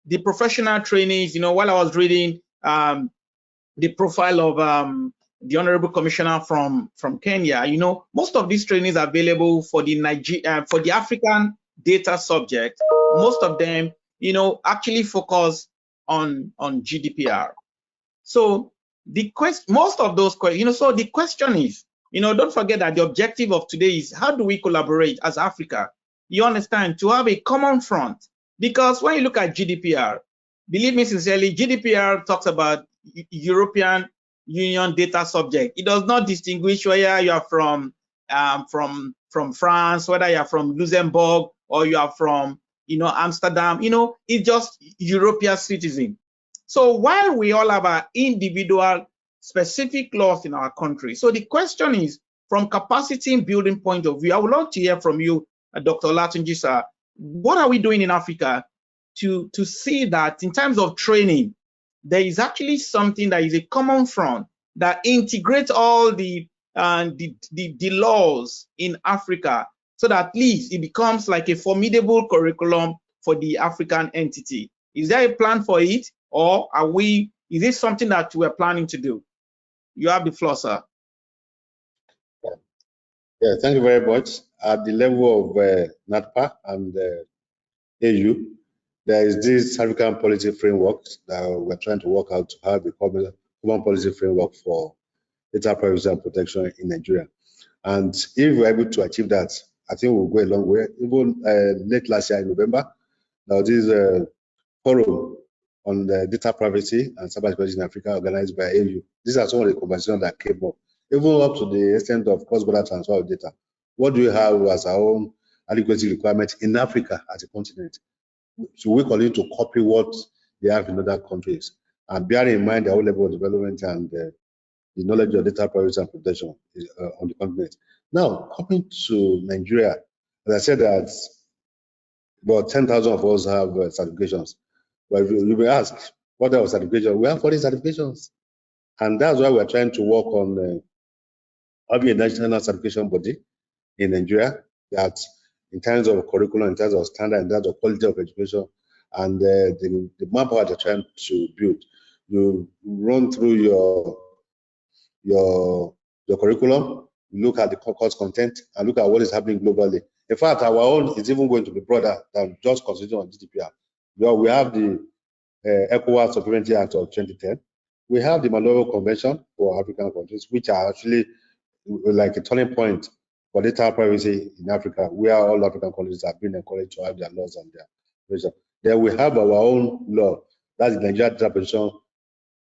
Speaker 4: the professional trainings, you know, while I was reading the profile of the Honorable Commissioner from Kenya, you know, most of these trainings are available for the African data subject. Most of them, you know, actually focus on GDPR. So most of those questions, you know, so the question is, you know, don't forget that the objective of today is how do we collaborate as Africa? You understand, to have a common front. Because when you look at GDPR, believe me sincerely, GDPR talks about European Union data subject. It does not distinguish whether you are from France, whether you are from Luxembourg, or you are from, you know, Amsterdam. You know, it's just European citizen. So while we all have our individual specific laws in our country, so the question is, from capacity building point of view, I would love to hear from you, Dr. Olatunji, sir. What are we doing in Africa to see that in terms of training, there is actually something that is a common front that integrates all the laws in Africa, so that at least it becomes like a formidable curriculum for the African entity? Is there a plan for it, or is this something that we're planning to do? You have the floor, sir.
Speaker 2: Yeah, thank you very much. At the level of NATPA and AU, there is this African policy framework that we're trying to work out to have a common policy framework for data privacy and protection in Nigeria. And if we're able to achieve that, I think we'll go a long way. Even late last year in November, there was this forum on the data privacy and cybersecurity in Africa organized by AU. These are some of the conversations that came up, even up to the extent of cross-border transfer of data. What do we have as our own adequacy requirements in Africa as a continent? So we continue to copy what they have in other countries, and bearing in mind their own level of development and the knowledge of data privacy and protection on the continent. Now, coming to Nigeria, as I said, that about 10,000 of us have certifications. But you may ask, what are our certifications? We have 40 certifications. And that's why we're trying to work on having a national certification body in Nigeria that, in terms of curriculum, in terms of standard, in terms of quality of education, and the manpower they're trying to build, you run through your curriculum, look at the course content, and look at what is happening globally. In fact, our own is even going to be broader than just considering on GDPR. Well, we have the ECOWAS Supplementary Act of 2010. We have the Malabo Convention for African countries, which are actually like a turning point for data privacy in Africa, where all African countries have been encouraged to have their laws and their provision. Then we have our own law, that's the Nigeria Data Protection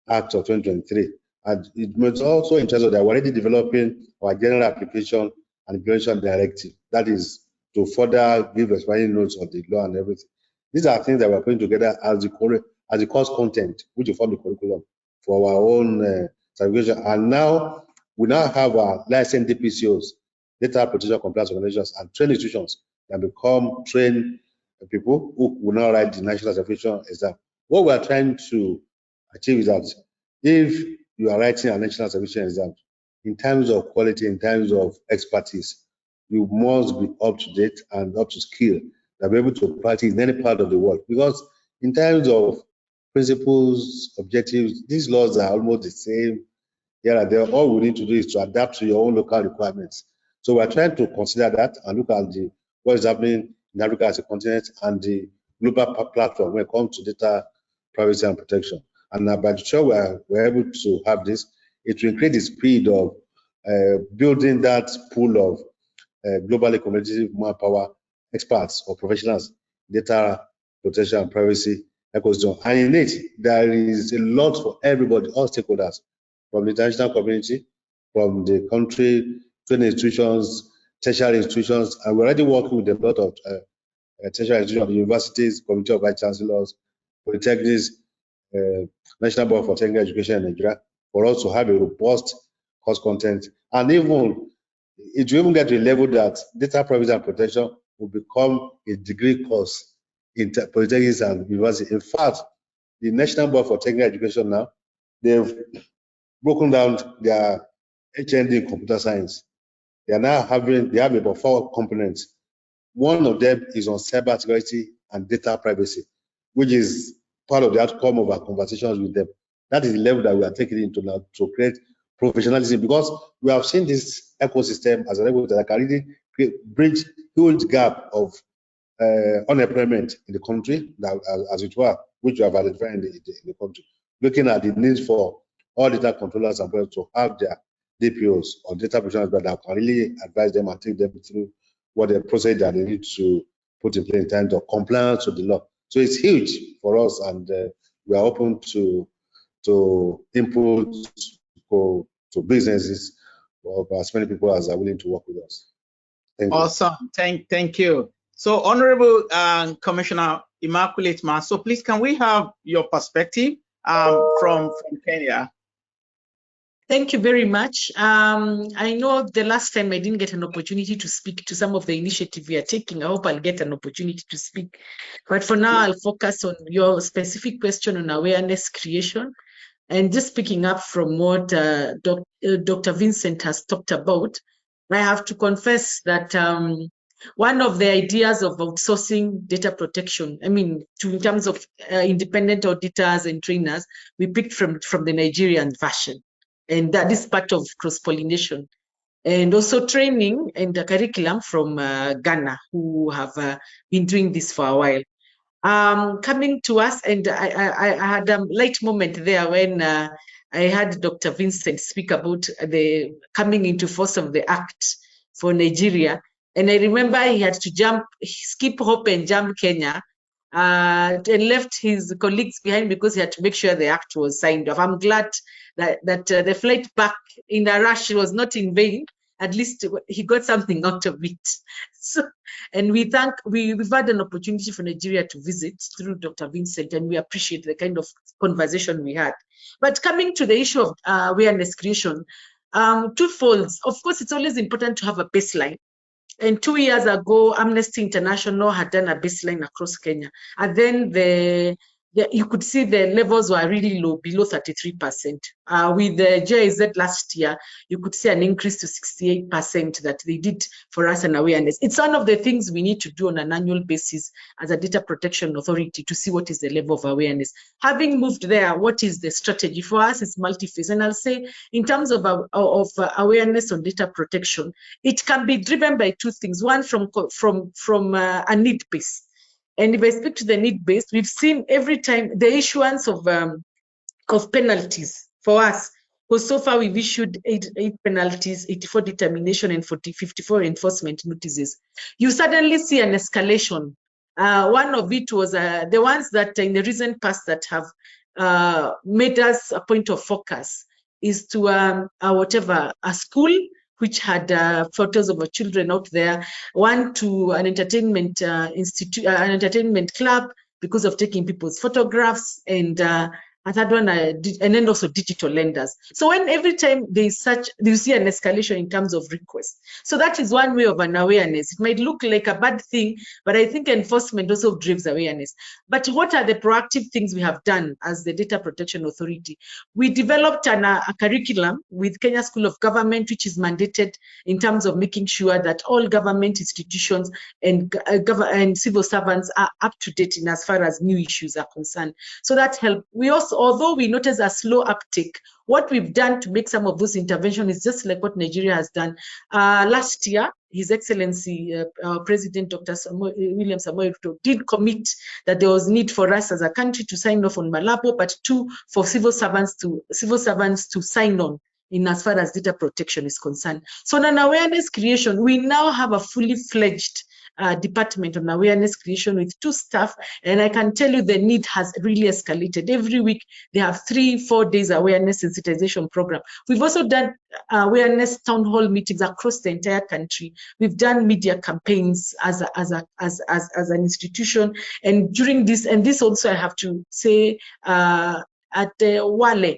Speaker 2: Act of 2023. And it was also in terms of that we're already developing our general application and implementation directive, that is to further give expiring notes of the law and everything. These are things that we're putting together as the course content, which will form the curriculum for our own certification. And now we have our licensed DPCOs, data protection compliance organizations, and training institutions that become trained people who will now write the national certification exam. What we are trying to achieve is that if you are writing a national certification exam, in terms of quality, in terms of expertise, you must be up to date and up to skill that be able to practice in any part of the world. Because in terms of principles, objectives, these laws are almost the same here and there. All we need to do is to adapt to your own local requirements. So we're trying to consider that and look at what is happening in Africa as a continent and the global platform when it comes to data privacy and protection. And by the time we're able to have this, it will increase the speed of building that pool of globally competitive manpower experts or professionals, data protection and privacy ecosystem. And in it, there is a lot for everybody, all stakeholders, from the international community, from the country, training institutions, tertiary institutions, and we're already working with a lot of tertiary institutions, universities, committee of vice chancellors, polytechnics, National Board for Technical Education in Nigeria, for us to have a robust course content. And even it will even get to a level that data privacy and protection will become a degree course in polytechnics and university. In fact, the National Board for Technical Education now, they've broken down their HND in computer science. They have about 4 components. One of them is on cyber security and data privacy, which is part of the outcome of our conversations with them. That is the level that we are taking into now to create professionalism, because we have seen this ecosystem as a level that can really bridge huge gap of unemployment in the country, as it were, which we have identified in the country. Looking at the need for all data controllers and players to have their DPOs or data professionals that can really advise them and take them through what the process that they need to put in place in terms of compliance with the law. So it's huge for us, and we are open to input to businesses of as many people as are willing to work with us.
Speaker 4: Awesome. Thank you. So, Honorable Commissioner Immaculate Ma, so please, can we have your perspective from Kenya?
Speaker 5: Thank you very much. I know the last time I didn't get an opportunity to speak to some of the initiative we are taking. I hope I'll get an opportunity to speak. But for now, I'll focus on your specific question on awareness creation. And just picking up from what Dr. Vincent has talked about, I have to confess that one of the ideas of outsourcing data protection, in terms of independent auditors and trainers, we picked from the Nigerian version. And that is part of cross-pollination. And also training and the curriculum from Ghana, who have been doing this for a while. Coming to us, and I had a light moment there when I heard Dr. Vincent speak about the coming into force of the act for Nigeria. And I remember he had to skip hope and jump Kenya, and left his colleagues behind because he had to make sure the act was signed off. I'm glad that the flight back in a rush was not in vain. At least he got something out of it. So, and we've had an opportunity for Nigeria to visit through Dr. Vincent, and we appreciate the kind of conversation we had. But coming to the issue of awareness creation, twofold. Of course, it's always important to have a baseline. And 2 years ago, Amnesty International had done a baseline across Kenya. And then you could see the levels were really low, below 33%. With the GIZ last year, you could see an increase to 68% that they did for us an awareness. It's one of the things we need to do on an annual basis as a data protection authority to see what is the level of awareness. Having moved there, what is the strategy? For us, it's multi-phase. And I'll say in terms of awareness on data protection, it can be driven by two things. One, from a need base. And if I speak to the need-based, we've seen every time the issuance of penalties for us, because so far we've issued eight penalties, 84 determination, and 54 enforcement notices. You suddenly see an escalation. One of it was the ones that in the recent past that have made us a point of focus is to a school which had photos of children out there, one to an entertainment an entertainment club because of taking people's photographs, and a third one, and then also digital lenders. So when every time you see an escalation in terms of requests. So that is one way of an awareness. It might look like a bad thing, but I think enforcement also drives awareness. But what are the proactive things we have done as the Data Protection Authority? We developed a curriculum with Kenya School of Government, which is mandated in terms of making sure that all government institutions and civil servants are up to date in as far as new issues are concerned. So that helped. We also, although we notice a slow uptake, what we've done to make some of those interventions is just like what Nigeria has done. Last year, His Excellency President Dr. William Samoei Ruto did commit that there was need for us as a country to sign off on Malabo, but two, for civil servants to sign on in as far as data protection is concerned. So on an awareness creation, we now have a fully fledged department on awareness creation with 2 staff, and I can tell you the need has really escalated. Every week they have 3-4 days awareness sensitization program. We've also done awareness town hall meetings across the entire country. We've done media campaigns as an institution, and during this, and this also I have to say at Wale,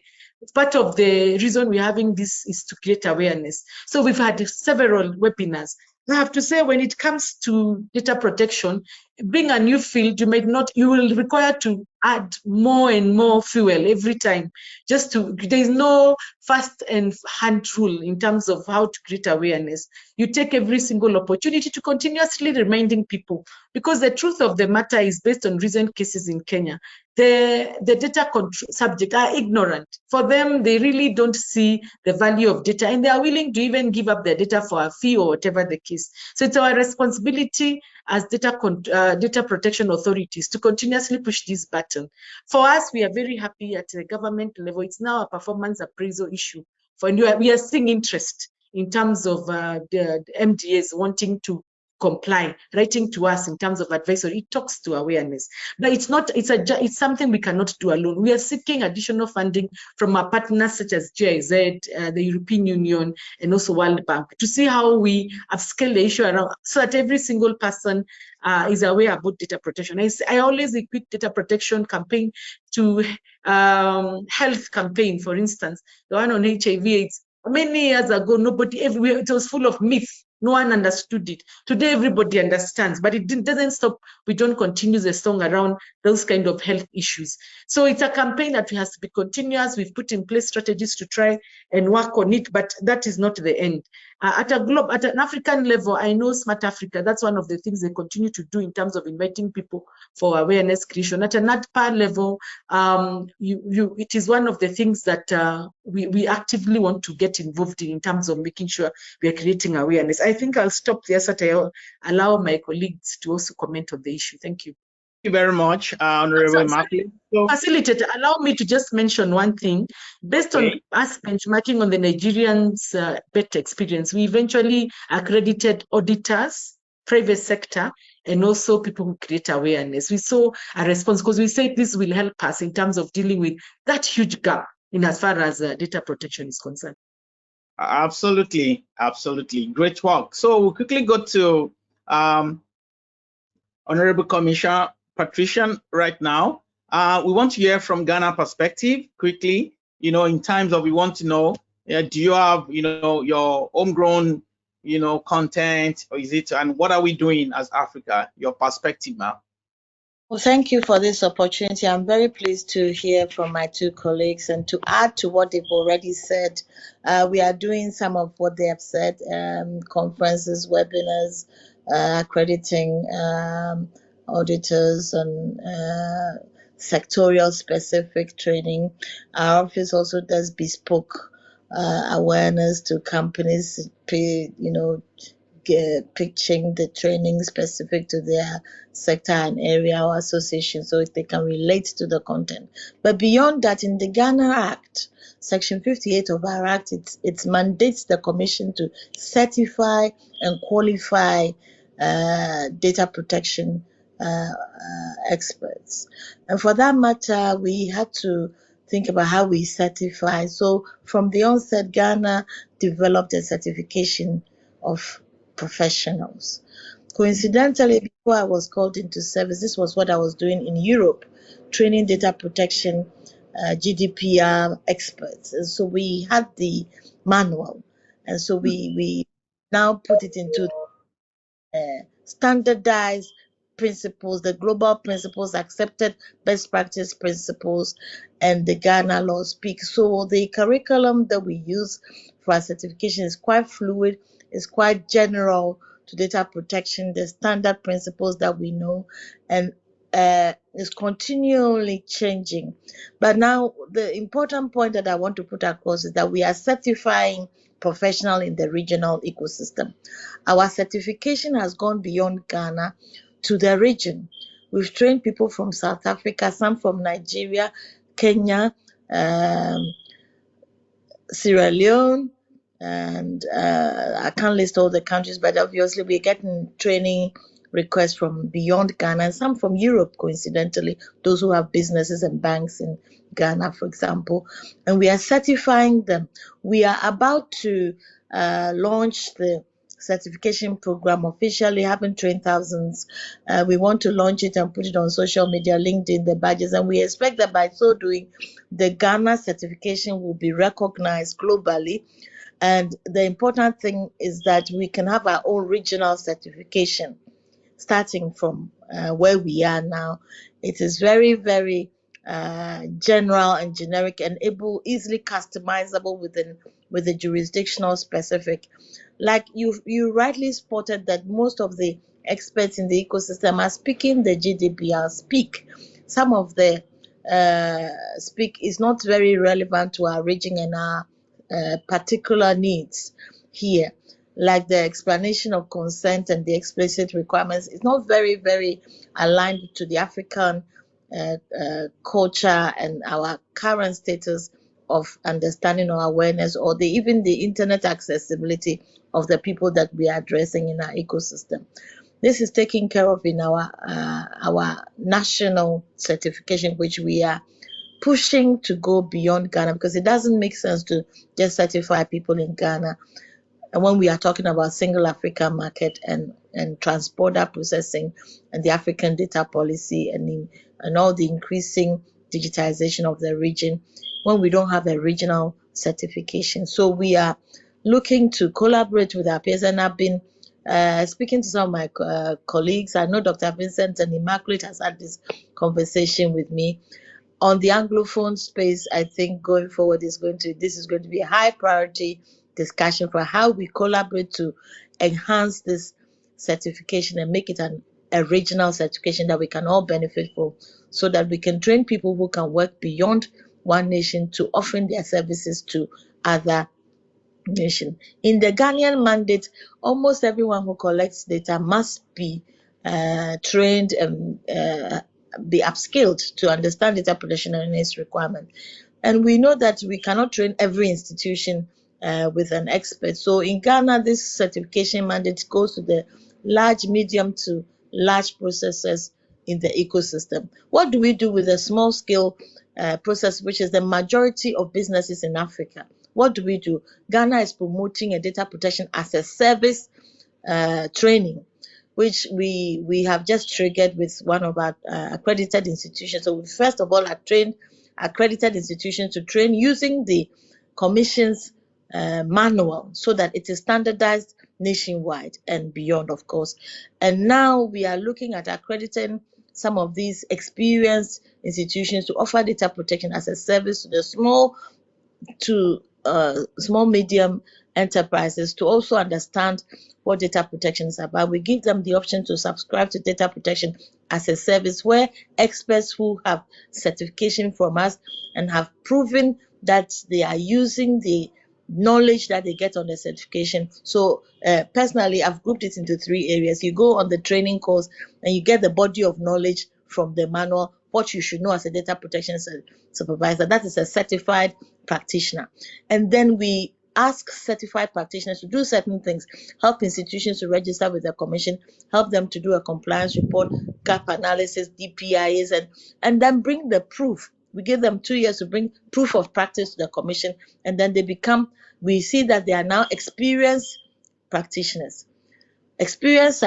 Speaker 5: part of the reason we're having this is to create awareness. So we've had several webinars. I have to say, when it comes to data protection, being a new field, you will require to add more and more fuel every time. There is no fast and hand rule in terms of how to create awareness. You take every single opportunity to continuously reminding people, because the truth of the matter is, based on recent cases in Kenya, the data control subjects are ignorant. For them, they really don't see the value of data, and they are willing to even give up their data for a fee or whatever the case. So it's our responsibility as data protection authorities to continuously push this button. For us, we are very happy at the government level. It's now a performance appraisal issue. We are seeing interest in terms of the MDAs wanting to comply, writing to us in terms of advisory. It talks to awareness, but it's something we cannot do alone. We are seeking additional funding from our partners such as GIZ, the European Union, and also World Bank, to see how we upscale the issue around, so that every single person is aware about data protection. I always equate data protection campaign to health campaign. For instance, the one on HIV/AIDS. Many years ago, it was full of myth. No one understood it. Today, everybody understands, but it doesn't stop. We don't continue the song around those kind of health issues. So it's a campaign that has to be continuous. We've put in place strategies to try and work on it, but that is not the end. At an African level, I know Smart Africa, that's one of the things they continue to do in terms of inviting people for awareness creation. At an ADPA level, it is one of the things that we actively want to get involved in terms of making sure we are creating awareness. I think I'll stop there so that I allow my colleagues to also comment on the issue. Thank you.
Speaker 4: you very much, Honorable Immaculate. So,
Speaker 5: Facilitator, allow me to just mention one thing. Based on us benchmarking on the Nigerians' better experience, we eventually accredited auditors, private sector, and also people who create awareness. We saw a response because we said this will help us in terms of dealing with that huge gap in as far as data protection is concerned.
Speaker 4: absolutely, absolutely. Great work. So we'll quickly go to Honorable Commissioner Patricia right now. We want to hear from Ghana perspective quickly, in terms of we want to know, do you have, your homegrown, content, or is it, and what are we doing as Africa? Your perspective now.
Speaker 6: Well, thank you for this opportunity. I'm very pleased to hear from my two colleagues, and to add to what they've already said, we are doing some of what they have said, conferences, webinars, accrediting auditors, and sectorial specific training. Our office also does bespoke awareness to companies, pitching the training specific to their sector and area or association so they can relate to the content. But beyond that, in the Ghana Act, Section 58 of our Act, it mandates the Commission to certify and qualify data protection experts. And for that matter, we had to think about how we certify. So from the onset, Ghana developed a certification of professionals. Coincidentally, before I was called into service, this was what I was doing in Europe, training data protection GDPR experts. And so we had the manual, and so we now put it into standardized principles, the global principles, accepted best practice principles, and the Ghana law speak. So the curriculum that we use for our certification is quite fluid, it's quite general to data protection, the standard principles that we know, and is continually changing. But now the important point that I want to put across is that we are certifying professional in the regional ecosystem. Our certification has gone beyond Ghana to the region. We've trained people from South Africa, some from Nigeria, Kenya, Sierra Leone, and I can't list all the countries, but obviously we're getting training requests from beyond Ghana, and some from Europe, coincidentally, those who have businesses and banks in Ghana, for example, and we are certifying them. We are about to launch the certification program officially, haven't trained thousands. We want to launch it and put it on social media, LinkedIn, the badges, and we expect that by so doing, the Ghana certification will be recognized globally. And the important thing is that we can have our own regional certification, starting from where we are now. It is very, very general and generic and easily customizable with the jurisdictional specific. Like you rightly spotted that most of the experts in the ecosystem are speaking the GDPR speak. Some of the speak is not very relevant to our region and our particular needs here. Like the explanation of consent and the explicit requirements is not very, very aligned to the African culture and our current status of understanding or awareness, or even the internet accessibility of the people that we are addressing in our ecosystem. This is taken care of in our national certification, which we are pushing to go beyond Ghana, because it doesn't make sense to just certify people in Ghana. And when we are talking about single African market and transborder processing and the African data policy and all the increasing digitization of the region, when we don't have a regional certification. So we are looking to collaborate with our peers, and I've been speaking to some of my colleagues. I know Dr. Vincent and Immaculate has had this conversation with me. On the Anglophone space, I think going forward this is going to be a high priority discussion for how we collaborate to enhance this certification and make it a regional certification that we can all benefit from, so that we can train people who can work beyond one nation to offering their services to other nations. In the Ghanaian mandate, almost everyone who collects data must be trained and be upskilled to understand data protection and its requirement. And we know that we cannot train every institution with an expert. So in Ghana, this certification mandate goes to the large, medium to large processors in the ecosystem. What do we do with the small scale process, which is the majority of businesses in Africa? What do we do? Ghana is promoting a data protection as a service training, which we have just triggered with one of our accredited institutions. So we first of all have trained accredited institutions to train using the Commission's manual so that it is standardized nationwide and beyond, of course. And now we are looking at accrediting some of these experienced institutions to offer data protection as a service to the small medium enterprises to also understand what data protection is about. We give them the option to subscribe to data protection as a service where experts who have certification from us and have proven that they are using the knowledge that they get on the certification. So personally, I've grouped it into 3 areas. You go on the training course and you get the body of knowledge from the manual, what you should know as a data protection supervisor. That is a certified practitioner. And then we ask certified practitioners to do certain things, help institutions to register with the Commission, help them to do a compliance report, gap analysis, DPIAs, and then bring the proof. We give them 2 years to bring proof of practice to the Commission, and then we see that they are now experienced practitioners. Experienced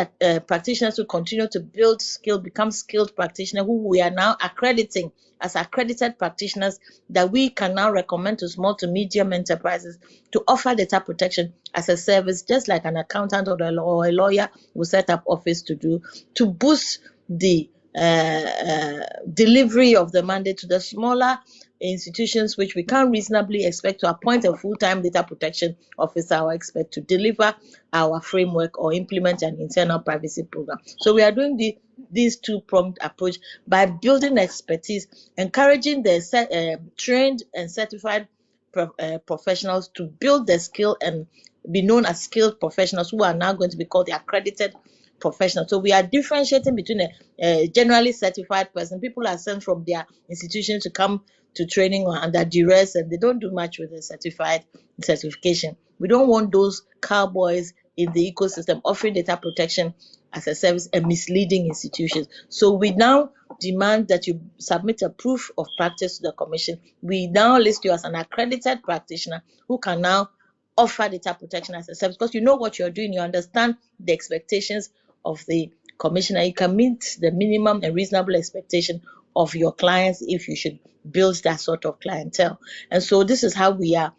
Speaker 6: practitioners who continue to build skill, become skilled practitioners who we are now accrediting as accredited practitioners that we can now recommend to small to medium enterprises to offer data protection as a service, just like an accountant or a lawyer will set up office to do, to boost the delivery of the mandate to the smaller institutions, which we can't reasonably expect to appoint a full-time data protection officer or expert to deliver our framework or implement an internal privacy program. So we are doing this 2-pronged approach by building expertise, encouraging the trained and certified professionals to build their skill and be known as skilled professionals who are now going to be called the accredited professional. So we are differentiating between a generally certified person. People are sent from their institution to come to training or under duress, and they don't do much with the certification. We don't want those cowboys in the ecosystem offering data protection as a service and misleading institutions. So we now demand that you submit a proof of practice to the Commission. We now list you as an accredited practitioner who can now offer data protection as a service, because you know what you're doing, you understand the expectations of the Commissioner. You can meet the minimum and reasonable expectation of your clients if you should build that sort of clientele. And so this is how we are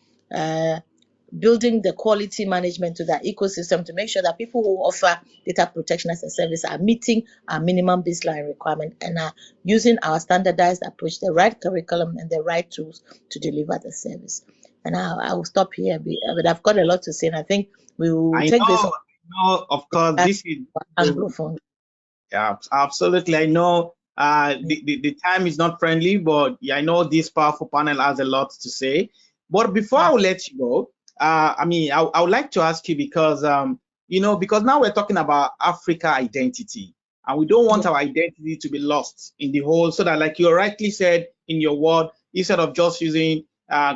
Speaker 6: building the quality management to that ecosystem to make sure that people who offer data protection as a service are meeting our minimum baseline requirement and are using our standardized approach, the right curriculum and the right tools to deliver the service. And I will stop here, but I've got a lot to say, and I think we will take this.
Speaker 4: No, of course, this is
Speaker 6: Anglophone.
Speaker 4: Yeah, absolutely. I know the time is not friendly, but yeah, I know this powerful panel has a lot to say. But before I will let you go, I would like to ask you because because now we're talking about Africa identity, and we don't want our identity to be lost in the whole. So that, like you rightly said in your word, instead of just using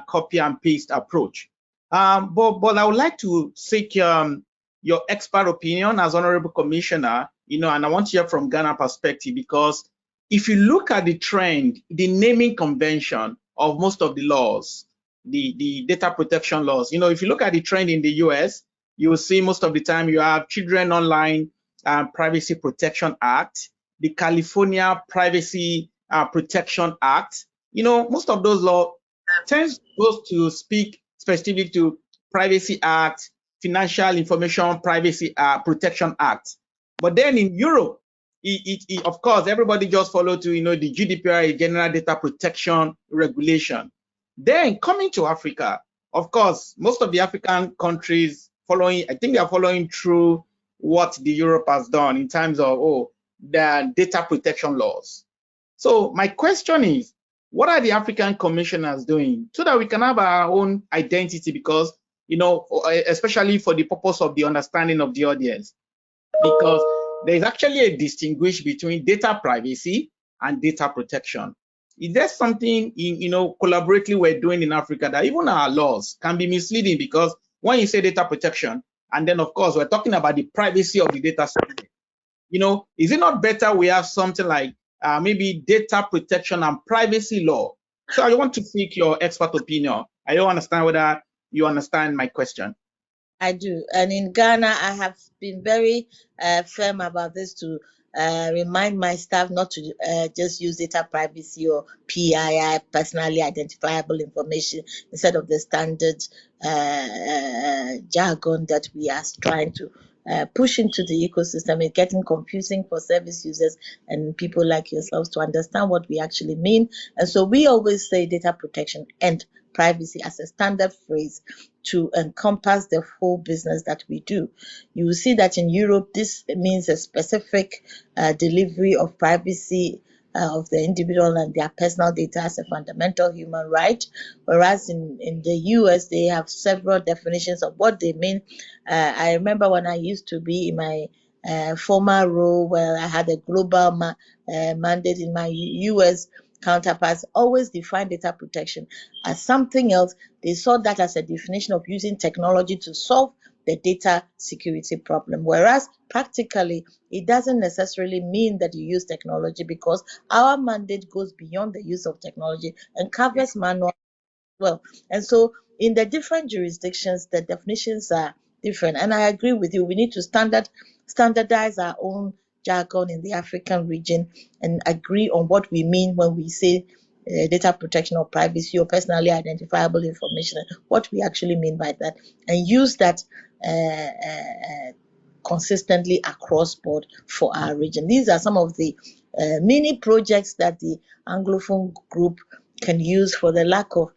Speaker 4: copy and paste approach. But I would like to seek your expert opinion as Honorable Commissioner, and I want to hear from Ghana perspective, because if you look at the trend, the naming convention of most of the laws, the data protection laws, if you look at the trend in the US, you will see most of the time you have Children Online Privacy Protection Act, the California Privacy Protection Act. Most of those laws tends to speak specifically to Privacy Act, Financial Information Privacy Protection Act. But then in Europe, of course, everybody just follow to the GDPR, General Data Protection Regulation. Then coming to Africa, of course, most of the African countries I think they are following through what the Europe has done in terms of the data protection laws. So my question is, what are the African commissioners doing so that we can have our own identity? Because especially for the purpose of the understanding of the audience, because there is actually a distinguish between data privacy and data protection. Is there something collaboratively we're doing in Africa that even our laws can be misleading? Because when you say data protection, and then of course we're talking about the privacy of the data subject, is it not better we have something like maybe data protection and privacy law? So I want to seek your expert opinion. I don't understand whether you understand my question.
Speaker 6: I do. And in Ghana, I have been very firm about this to remind my staff not to just use data privacy or PII, personally identifiable information, instead of the standard jargon that we are trying to push into the ecosystem. It's getting confusing for service users and people like yourselves to understand what we actually mean. And so we always say data protection and privacy as a standard phrase to encompass the whole business that we do. You will see that in Europe, this means a specific delivery of privacy of the individual and their personal data as a fundamental human right, whereas in the US, they have several definitions of what they mean. I remember when I used to be in my former role where I had a global mandate in my US counterparts always define data protection as something else. They saw that as a definition of using technology to solve the data security problem, whereas practically it doesn't necessarily mean that you use technology, because our mandate goes beyond the use of technology and covers manual as well. And so in the different jurisdictions, the definitions are different. And I agree with you, we need to standardize our own jargon in the African region and agree on what we mean when we say data protection or privacy or personally identifiable information, what we actually mean by that, and use that consistently across board for our region. These are some of the mini projects that the Anglophone group can use for the lack of,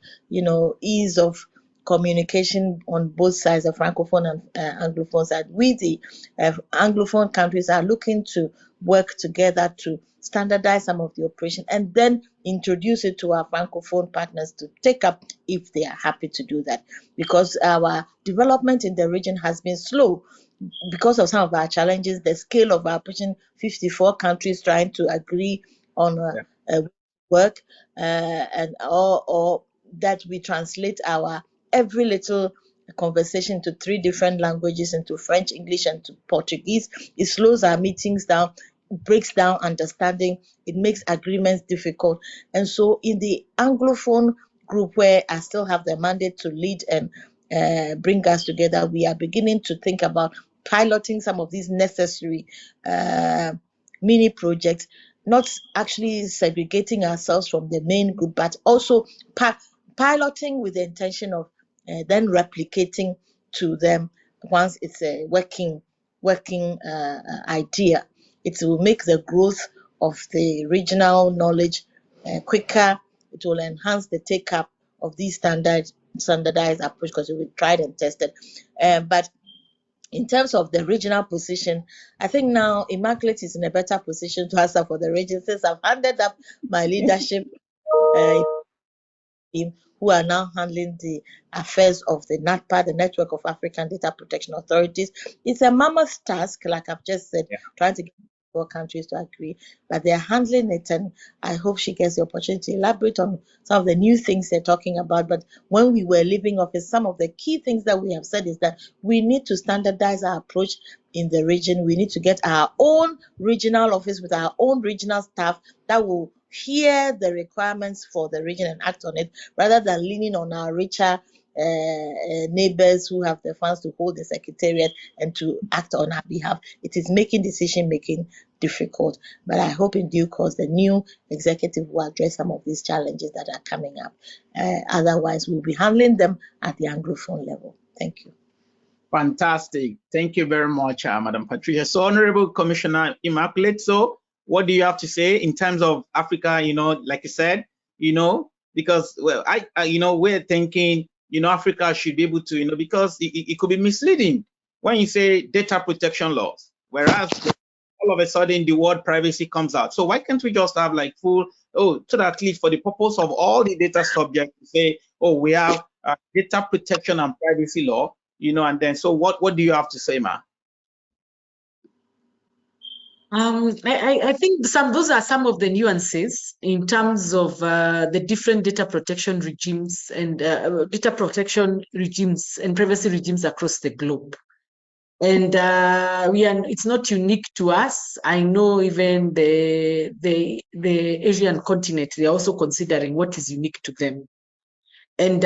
Speaker 6: ease of communication on both sides, the Francophone and Anglophone side. We, the Anglophone countries, are looking to work together to standardize some of the operation and then introduce it to our Francophone partners to take up if they are happy to do that. Because our development in the region has been slow because of some of our challenges, the scale of our pushing 54 countries trying to agree on work and or that we translate our every little conversation to 3 different languages, into French, English, and to Portuguese. It slows our meetings down, breaks down understanding, it makes agreements difficult. And so in the Anglophone group, where I still have the mandate to lead and bring us together, we are beginning to think about piloting some of these necessary mini projects, not actually segregating ourselves from the main group, but also piloting with the intention of then replicating to them once it's a working idea. It will make the growth of the regional knowledge quicker. It will enhance the take-up of these standardized approach, because it will be tried and tested. But in terms of the regional position, I think now Immaculate is in a better position to answer for the region, since I've handed up my leadership team, who are now handling the affairs of the NATPA, the Network of African Data Protection Authorities. It's a mammoth task, like I've just said, trying to get 4 countries to agree, but they're handling it, and I hope she gets the opportunity to elaborate on some of the new things they're talking about. But when we were leaving office, some of the key things that we have said is that we need to standardize our approach in the region. We need to get our own regional office with our own regional staff that will hear the requirements for the region and act on it, rather than leaning on our richer neighbors who have the funds to hold the secretariat and to act on our behalf. It is making decision making difficult, but I hope in due course the new executive will address some of these challenges that are coming up. Otherwise, we'll be handling them at the Anglophone level. Thank you.
Speaker 4: Fantastic. Thank you very much, Madam Patricia. So, Honorable Commissioner Immaculate, so what do you have to say in terms of Africa? Like you said, because, well, we're thinking, Africa should be able to, because it could be misleading when you say data protection laws, whereas all of a sudden the word privacy comes out. So why can't we just have like so that at least for the purpose of all the data subjects to say, we have data protection and privacy law, and then, so what do you have to say, Ma?
Speaker 5: I think those are some of the nuances in terms of the different data protection regimes and privacy regimes across the globe. And it's not unique to us. I know even the Asian continent, they are also considering what is unique to them. And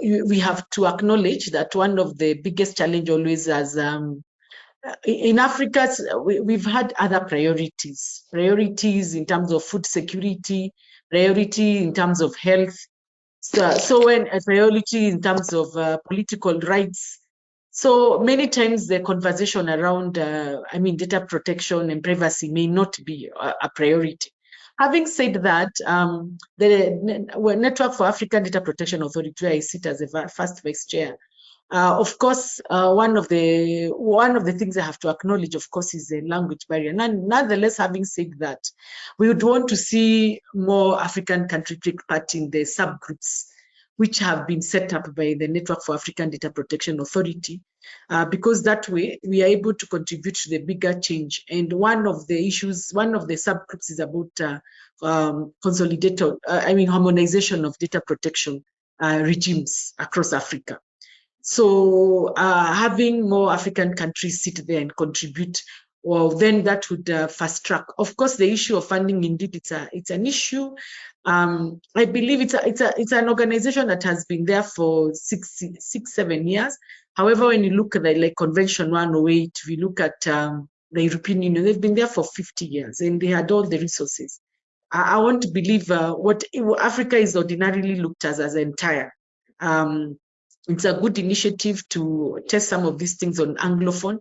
Speaker 5: we have to acknowledge that one of the biggest challenge always as in Africa, we've had other priorities in terms of food security, priority in terms of health, so when a priority in terms of political rights. So many times the conversation around, data protection and privacy may not be a priority. Having said that, the Network for African Data Protection Authority, where I sit as a first vice chair, of course, one of the things I have to acknowledge, of course, is the language barrier. Nonetheless, having said that, we would want to see more African countries take part in the subgroups which have been set up by the Network for African Data Protection Authority, because that way we are able to contribute to the bigger change. And one of the subgroups is about harmonization of data protection regimes across Africa. So having more African countries sit there and contribute, well, then that would fast track. Of course, the issue of funding, indeed, it's an issue. I believe it's an organization that has been there for 7 years. However, when you look at like Convention 108, we look at the European Union, they've been there for 50 years and they had all the resources. I want to believe what Africa is ordinarily looked at as entire. It's a good initiative to test some of these things on Anglophone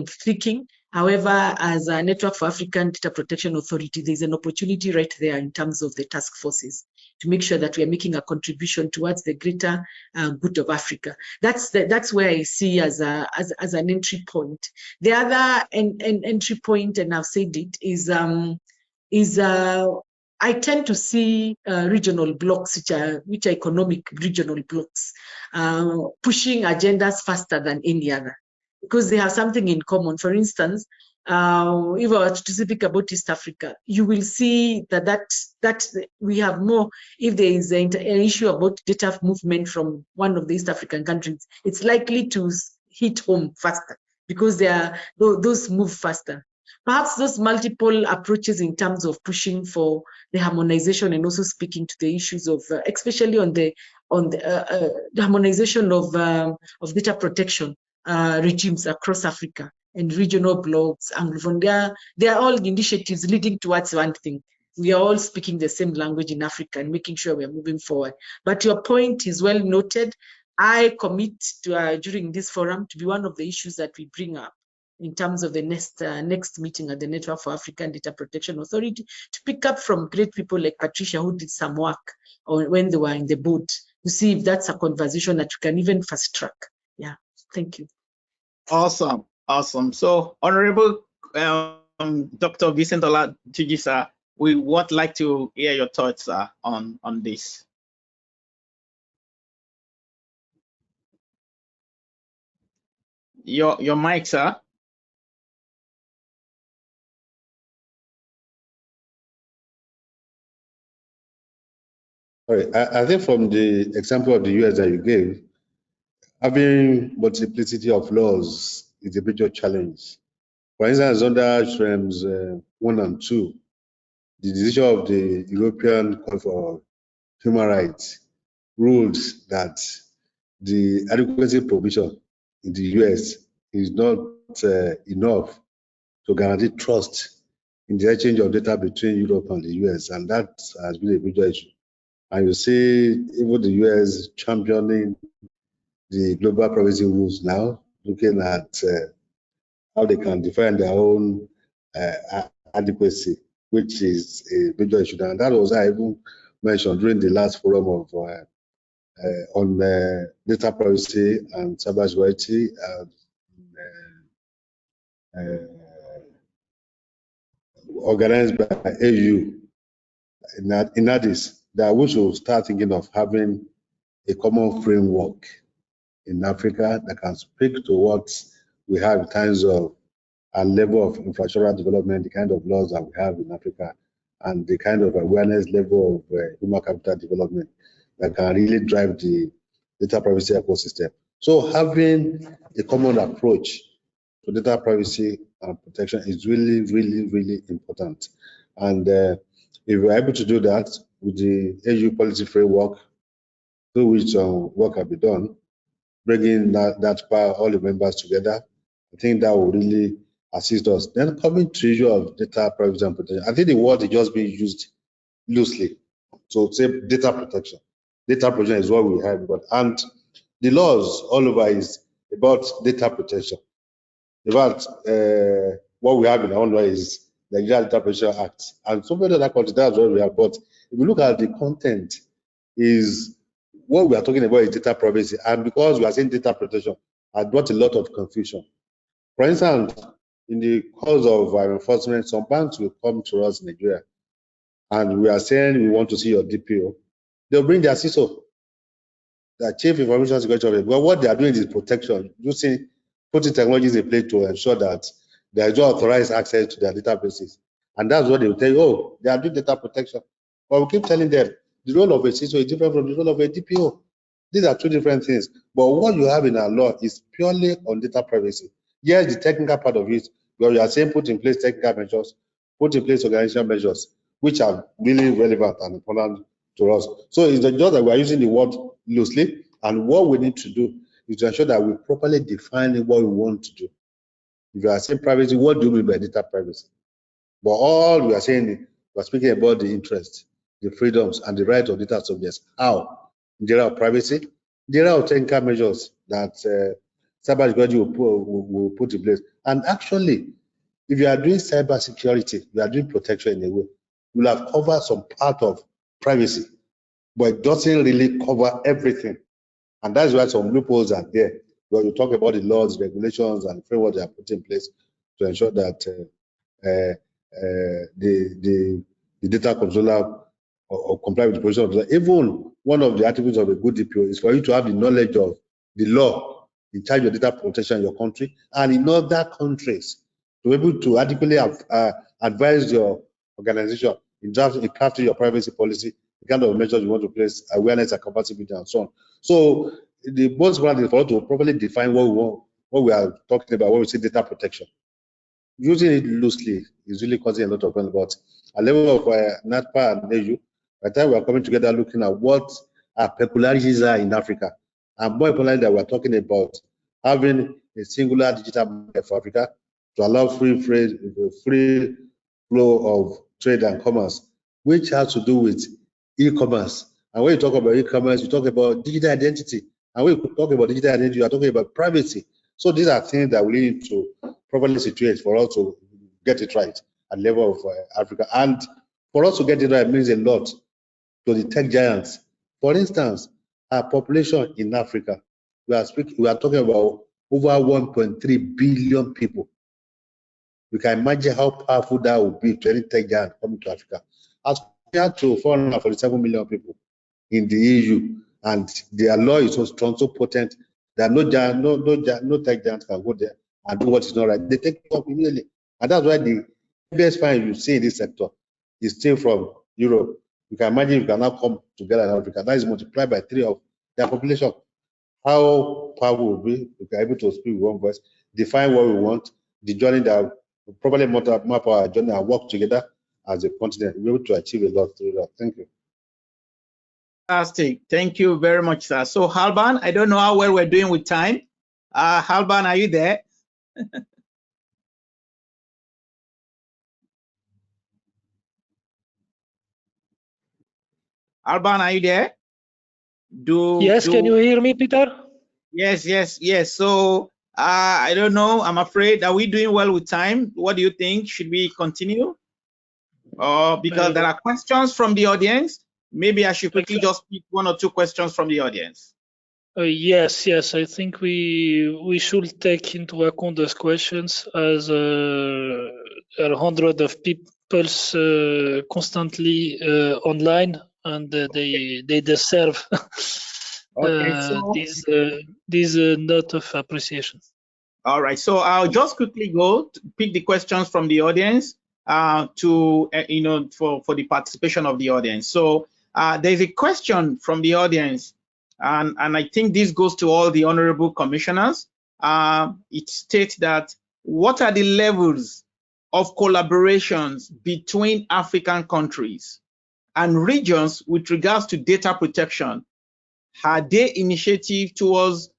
Speaker 5: speaking. However, as a Network for African Data Protection Authority, there's an opportunity right there in terms of the task forces to make sure that we are making a contribution towards the greater good of Africa. That's where I see as an entry point. The other entry point, and I've said it, is I tend to see regional blocks, which are economic regional blocks, pushing agendas faster than any other, because they have something in common. For instance, if I were to speak about East Africa, you will see that we have more. If there is an issue about data movement from one of the East African countries, it's likely to hit home faster because those move faster. Perhaps those multiple approaches in terms of pushing for the harmonization and also speaking to the issues of, especially on the harmonization of data protection regimes across Africa and regional blocs, Anglophone. They are all initiatives leading towards one thing. We are all speaking the same language in Africa and making sure we are moving forward. But your point is well noted. I commit to during this forum to be one of the issues that we bring up in terms of the next meeting at the Network for African Data Protection Authority, to pick up from great people like Patricia, who did some work when they were in the board, to see if that's a conversation that you can even fast track. Yeah, thank you.
Speaker 4: Awesome. So, Honorable Dr. Vincent Olatunji, sir, we would like to hear your thoughts on this. Your mic, sir.
Speaker 2: Sorry, I think from the example of the US that you gave, having multiplicity of laws is a major challenge. For instance, under Schrems 1 and 2, the decision of the European Court for Human Rights ruled that the adequacy provision in the US is not enough to guarantee trust in the exchange of data between Europe and the US, and that has been a major issue. And you see even the US championing the global privacy rules now, looking at how they can define their own adequacy, which is a major issue. And that was I even mentioned during the last forum of on data privacy and cybersecurity organized by AU in Addis, that we should start thinking of having a common framework in Africa that can speak to what we have in terms of and level of infrastructural development, the kind of laws that we have in Africa, and the kind of awareness level of human capital development that can really drive the data privacy ecosystem. So having a common approach to data privacy and protection is really, really, really important. And if we're able to do that with the AU policy framework, through which work can be done, bringing that power, all the members together, I think that will really assist us. Then coming to the issue of data privacy and protection, I think the word is just being used loosely. So say data protection. Data protection is what we have, and the laws all over is about data protection. In fact, what we have in our own law is the Nigeria Data Protection Act, and so many other countries, that's what we have. But if you look at the content, is what we are talking about is data privacy, and because we are saying data protection, I brought a lot of confusion. For instance, in the course of our enforcement, some banks will come to us in Nigeria, and we are saying we want to see your DPO. They'll bring their CISO, the Chief Information Security Officer. Well, what they are doing is protection, using putting technologies in place to ensure that there is no authorized access to their databases. And that's what they will tell you, oh, they are doing data protection. But we keep telling them the role of a CISO is different from the role of a DPO. These are two different things. But what you have in our law is purely on data privacy. Yes, the technical part of it, where you are saying put in place technical measures, put in place organizational measures, which are really relevant and important to us. So it's just that we are using the word loosely, and what we need to do is to ensure that we properly define what we want to do. If you are saying privacy, what do you mean by data privacy? But all we are saying is we are speaking about the interests, the freedoms, and the rights of data subjects. How? In the area of privacy, the area of technical measures that cybersecurity will put in place. And actually, if you are doing cyber security, you are doing protection in a way, you will have covered some part of privacy, but it doesn't really cover everything. And that's why some loopholes are there, where you talk about the laws, regulations, and framework they are put in place to ensure that the data controller or comply with the position of the law. Even one of the attributes of a good DPO is for you to have the knowledge of the law in charge of data protection in your country and in other countries, to be able to adequately advise your organization in crafting your privacy policy, the kind of measures you want to place, awareness and compatibility, and so on. So the most important is for us to properly define what we want, what we are talking about when we say data protection. Using it loosely is really causing a lot of problems. But at level of NATPA and AU, by the time we are coming together looking at what our peculiarities are in Africa, and more importantly, that we are talking about having a singular digital market for Africa to allow free flow of trade and commerce, which has to do with e-commerce. And when you talk about e-commerce, you talk about digital identity. And when you talk about digital identity, you are talking about privacy. So these are things that we need to properly situate for us to get it right at the level of Africa. And for us to get it right means a lot to the tech giants. For instance, our population in Africa, we are talking about over 1.3 billion people. You can imagine how powerful that would be to any tech giant coming to Africa. As compared to 447 million people in the EU, and their law is so strong, so potent that no tech giant can go there and do what is not right. They take it up immediately. And that's why the biggest fine you see in this sector is still from Europe. You can imagine you can now come together in Africa. That is multiplied by 3 of their population. How powerful will be if we are able to speak with one voice, define what we want, the journey that we properly map our journey and work together as a continent. We're able to achieve a lot through that. Thank you.
Speaker 4: Fantastic. Thank you very much, sir. So, Halban, I don't know how well we're doing with time. Halban, are you there? Halban, are you there?
Speaker 3: Yes, can you hear me, Peter?
Speaker 4: Yes. So, I don't know. I'm afraid. Are we doing well with time? What do you think? Should we continue? Because there are questions from the audience. Maybe I should quickly just pick 1 or 2 questions from the audience.
Speaker 3: Yes. I think we should take into account those questions, as there are hundreds of people constantly online, and they deserve this note of appreciation.
Speaker 4: All right, so I'll just quickly go to pick the questions from the audience for the participation of the audience. So there's a question from the audience, and I think this goes to all the honorable commissioners. It states that what are the levels of collaborations between African countries and regions with regards to data protection? Are there initiatives towards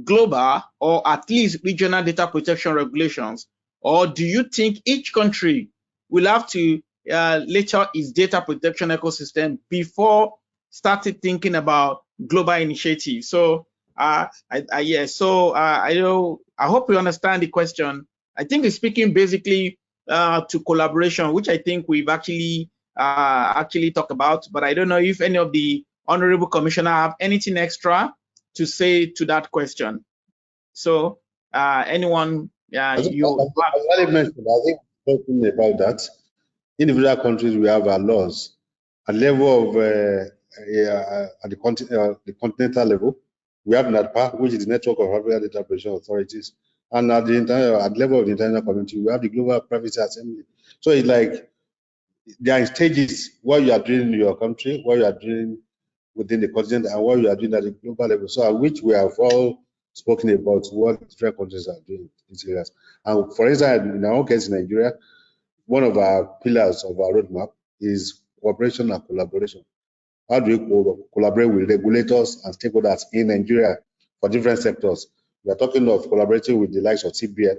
Speaker 4: global or at least regional data protection regulations? Or do you think each country will have to later its data protection ecosystem before started thinking about global initiatives? So I hope you understand the question. I think it's speaking basically to collaboration, which I think we've actually talked about, but I don't know if any of the honorable commissioner have anything extra to say to that question. So anyone,
Speaker 2: I think talking about that, individual countries, we have our laws. At level of at the continental level, we have NADPA, which is the Network of African Data Protection Authorities, and at the level of the international community, we have the Global Privacy Assembly. So it's like there are stages what you are doing in your country, what you are doing within the continent, and what you are doing at the global level. So at which we have all spoken about what different countries are doing in these areas. And for instance, in our own case in Nigeria, one of our pillars of our roadmap is cooperation and collaboration. How do we collaborate with regulators and stakeholders in Nigeria for different sectors? We are talking of collaborating with the likes of CBN,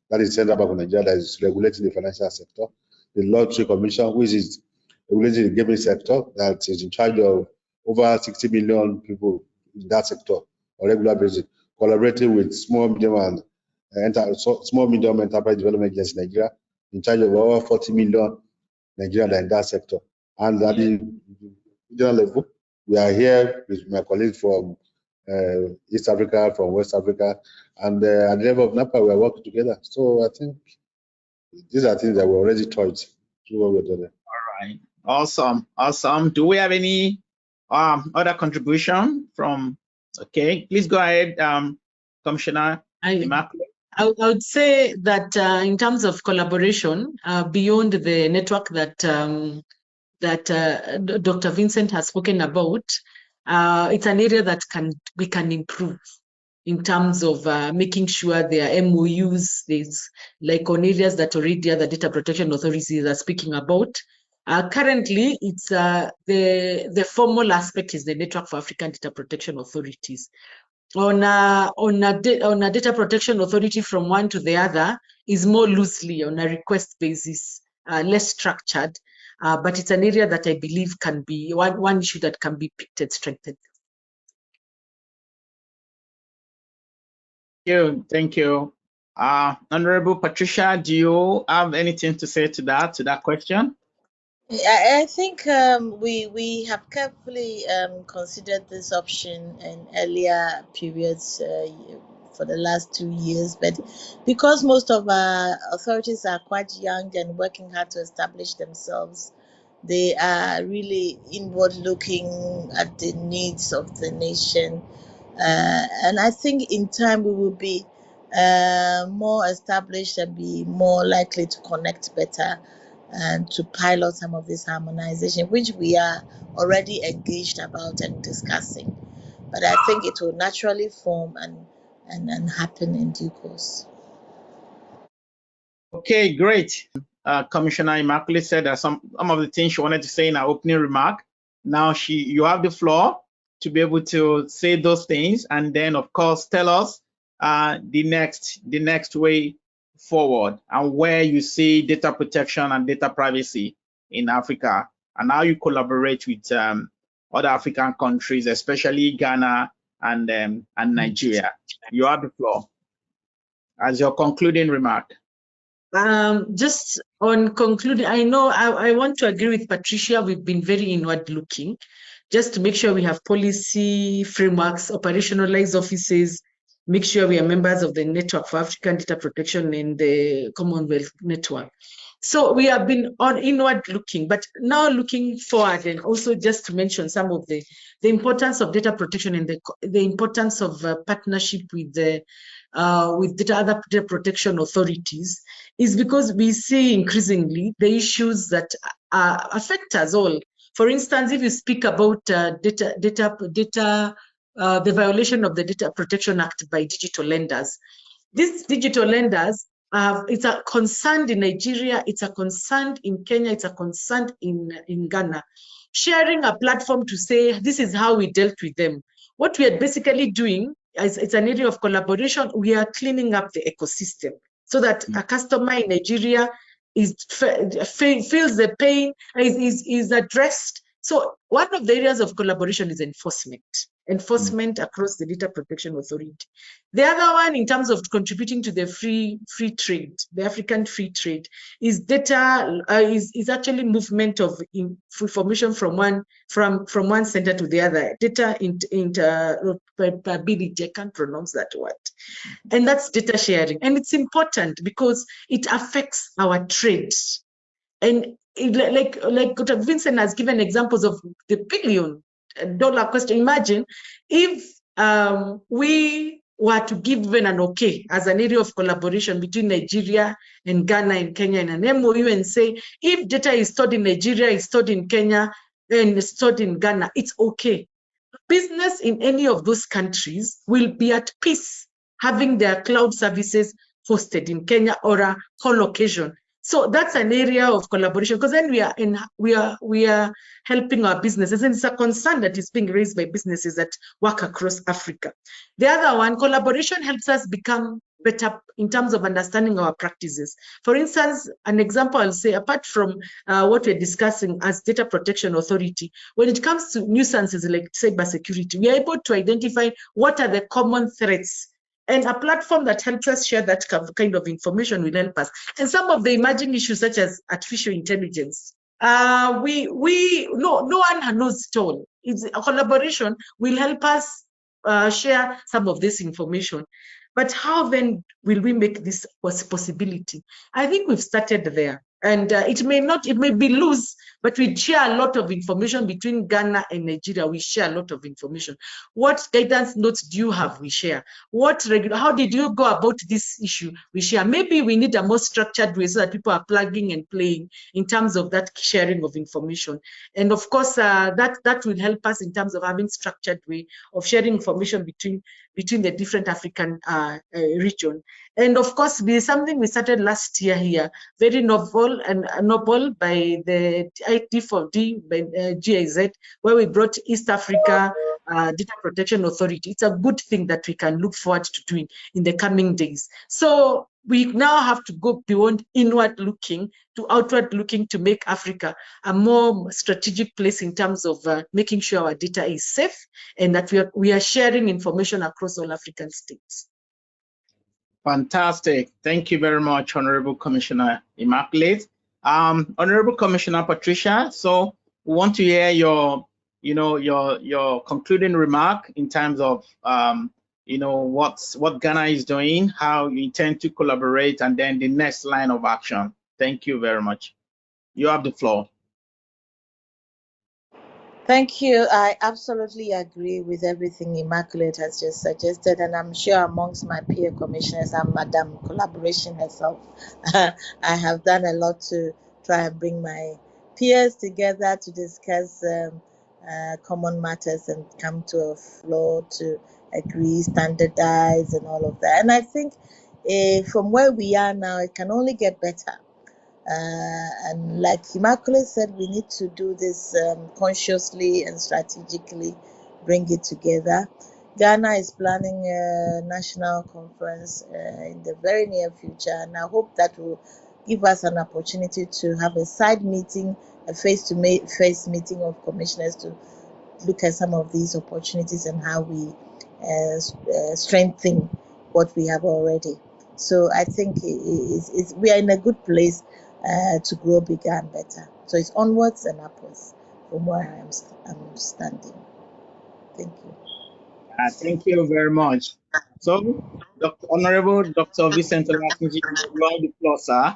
Speaker 2: that is Central Bank of Nigeria, that is regulating the financial sector, the Lottery Commission, which is regulating the gaming sector, that is in charge of over 60 million people in that sector on a regular basis, collaborating with small medium enterprise development agency in Nigeria, in charge of over 40 million Nigerians in that sector. And at the regional level, we are here with my colleagues from East Africa, from West Africa, and at the level of NAPA, we are working together. So I think these are things that we already tried through what we're doing.
Speaker 4: All right, awesome. Do we have any other contribution from? Okay, please go ahead, Commissioner Immaculate.
Speaker 5: I would say that in terms of collaboration, beyond the network that Dr. Vincent has spoken about, it's an area that we can improve in terms of making sure there are MOUs, like on areas that already other data protection authorities are speaking about. Currently, it's the formal aspect is the Network for African Data Protection Authorities. On a data protection authority from one to the other is more loosely on a request basis, less structured, but it's an area that I believe can be one issue that can be picked and strengthened.
Speaker 4: Thank you. Honorable Patricia, do you have anything to say to that question?
Speaker 6: I think we have carefully considered this option in earlier periods for the last 2 years, but because most of our authorities are quite young and working hard to establish themselves, they are really inward looking at the needs of the nation, and I think in time we will be more established and be more likely to connect better and to pilot some of this harmonization, which we are already engaged about and discussing. But I think it will naturally form and happen in due course.
Speaker 4: Okay, great. Commissioner Immaculate said that some of the things she wanted to say in her opening remark. Now you have the floor to be able to say those things, and then of course tell us the next way forward and where you see data protection and data privacy in Africa, and how you collaborate with other African countries, especially Ghana and Nigeria. You have the floor as your concluding remark.
Speaker 5: Just on concluding, I want to agree with Patricia. We've been very inward looking, just to make sure we have policy frameworks, operationalized offices, make sure we are members of the Network for African Data Protection in the Commonwealth Network. So we have been on inward looking, but now looking forward, and also just to mention some of the importance of data protection and the importance of partnership with the with other data protection authorities is because we see increasingly the issues that affect us all. For instance, if you speak about the violation of the Data Protection Act by digital lenders, these digital lenders, it's a concern in Nigeria, it's a concern in Kenya, it's a concern in Ghana. Sharing a platform to say, this is how we dealt with them. What we are basically doing is it's an area of collaboration. We are cleaning up the ecosystem so that a customer in Nigeria feels the pain, is addressed. So one of the areas of collaboration is enforcement across the Data Protection Authority. The other one, in terms of contributing to the free trade, the African free trade, is data is actually movement of information from one center to the other. Data interoperability, I can't pronounce that word. And that's data sharing. And it's important because it affects our trade. And like Dr. Vincent has given examples of the $1 billion question. Imagine if we were to give even an okay as an area of collaboration between Nigeria and Ghana and Kenya in an MOU and say, if data is stored in Nigeria, is stored in Kenya, and stored in Ghana, it's okay. Business in any of those countries will be at peace having their cloud services hosted in Kenya or a co-location. So that's an area of collaboration, because then we are helping our businesses, and it's a concern that is being raised by businesses that work across Africa. The other one, collaboration helps us become better in terms of understanding our practices. For instance, an example I'll say, apart from what we're discussing as Data Protection Authority, when it comes to nuisances like cybersecurity, we are able to identify what are the common threats. And a platform that helps us share that kind of information will help us. And some of the emerging issues, such as artificial intelligence, no one knows it all. It's a collaboration will help us share some of this information. But how then will we make this a possibility? I think we've started there. And it may be loose, but we share a lot of information between Ghana and Nigeria. We share a lot of information. What guidance notes do you have? We share. How did you go about this issue? We share. Maybe we need a more structured way so that people are plugging and playing in terms of that sharing of information. And of course, that will help us in terms of having structured way of sharing information between the different African region. And of course, something we started last year here, very novel by the IT4D by GIZ, where we brought East Africa Data Protection Authority. It's a good thing that we can look forward to doing in the coming days. So we now have to go beyond inward looking to outward looking to make Africa a more strategic place in terms of making sure our data is safe and that we are sharing information across all African states.
Speaker 4: Fantastic. Thank you very much, Honorable Commissioner Immaculate. Honorable Commissioner Patricia, so we want to hear your concluding remark in terms of what Ghana is doing, how you intend to collaborate, and then the next line of action. Thank you very much. You have the floor.
Speaker 6: Thank you. I absolutely agree with everything Immaculate has just suggested, and I'm sure amongst my peer commissioners and Madam Collaboration herself, I have done a lot to try and bring my peers together to discuss common matters and come to a floor to agree, standardize, and all of that. And I think from where we are now, it can only get better. And like Immaculate said, we need to do this consciously and strategically, bring it together. Ghana is planning a national conference in the very near future, and I hope that will give us an opportunity to have a side meeting, a face-to-face meeting of commissioners to look at some of these opportunities and how we strengthen what we have already. So I think we are in a good place to grow bigger and better. So it's onwards and upwards from where I'm standing. Thank you.
Speaker 4: Thank you very much. So, Honorable Dr. Vincent Olatunji, you have the floor, sir.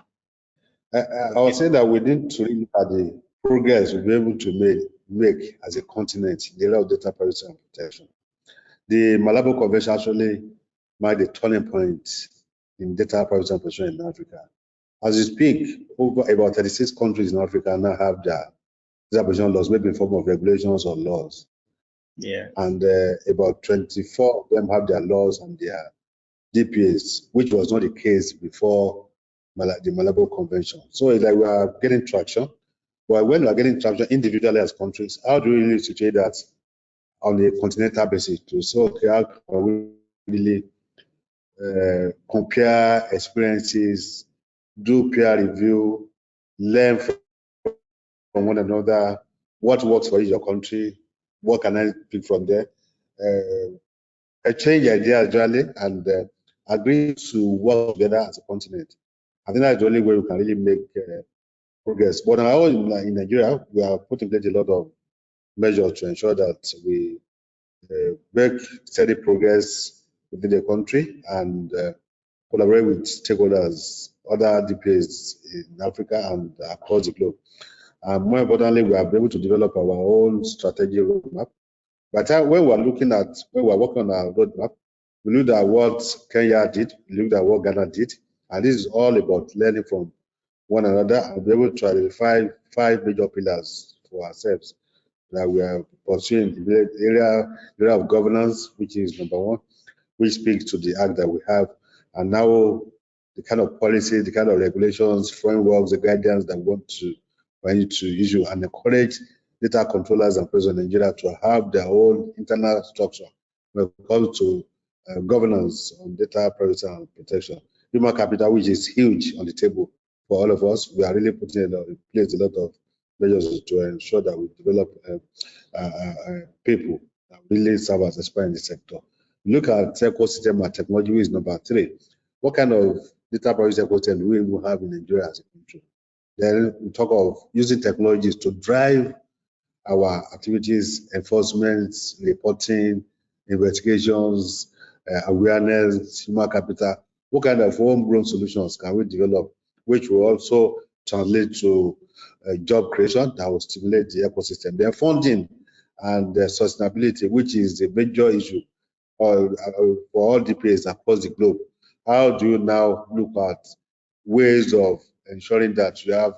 Speaker 2: I would say that we need to look at the progress we'll be able to make as a continent in the area of data privacy and protection. The Malabo Convention actually mark the turning point in data privacy and protection in Africa. As we speak, over about 36 countries in Africa now have their data protection laws, maybe in form of regulations or laws.
Speaker 4: Yeah.
Speaker 2: And about 24 of them have their laws and their DPAs, which was not the case before the Malabo Convention. So it's like we are getting traction. But when we are getting traction individually as countries, how do we really situate that on a continental basis to say, okay, how can we really compare experiences, do peer review, learn from one another, what works for your country, what can I pick from there, exchange ideas generally, and agree to work together as a continent. I think that's the only way we can really make progress. But now in Nigeria, we have put in place a lot of measures to ensure that we make steady progress within the country and collaborate with stakeholders, other DPAs in Africa and across the globe. And more importantly, we are able to develop our own strategy roadmap. By the time when we are working on our roadmap, we looked at what Kenya did, we looked at what Ghana did, and this is all about learning from one another and be able to identify 5 major pillars for ourselves that we are pursuing. The area of governance, which is number 1, which speaks to the act that we have, and now the kind of policy, the kind of regulations, frameworks, the guidance that we want to issue and encourage data controllers and presidents in Nigeria to have their own internal structure when it comes to governance on data privacy and protection. Human capital, which is huge on the table for all of us, we are really putting in place a lot of measures to ensure that we develop people that really serve as experts in the sector. Look at ecosystem and technology, which is number 3. What kind of data privacy ecosystem do we even have in Nigeria as a country? Then we talk of using technologies to drive our activities, enforcement, reporting, investigations, awareness, human capital. What kind of homegrown solutions can we develop, which will also translate to job creation that will stimulate the ecosystem? Then funding and sustainability, which is a major issue for all DPAs across the globe. How do you now look at ways of ensuring that you have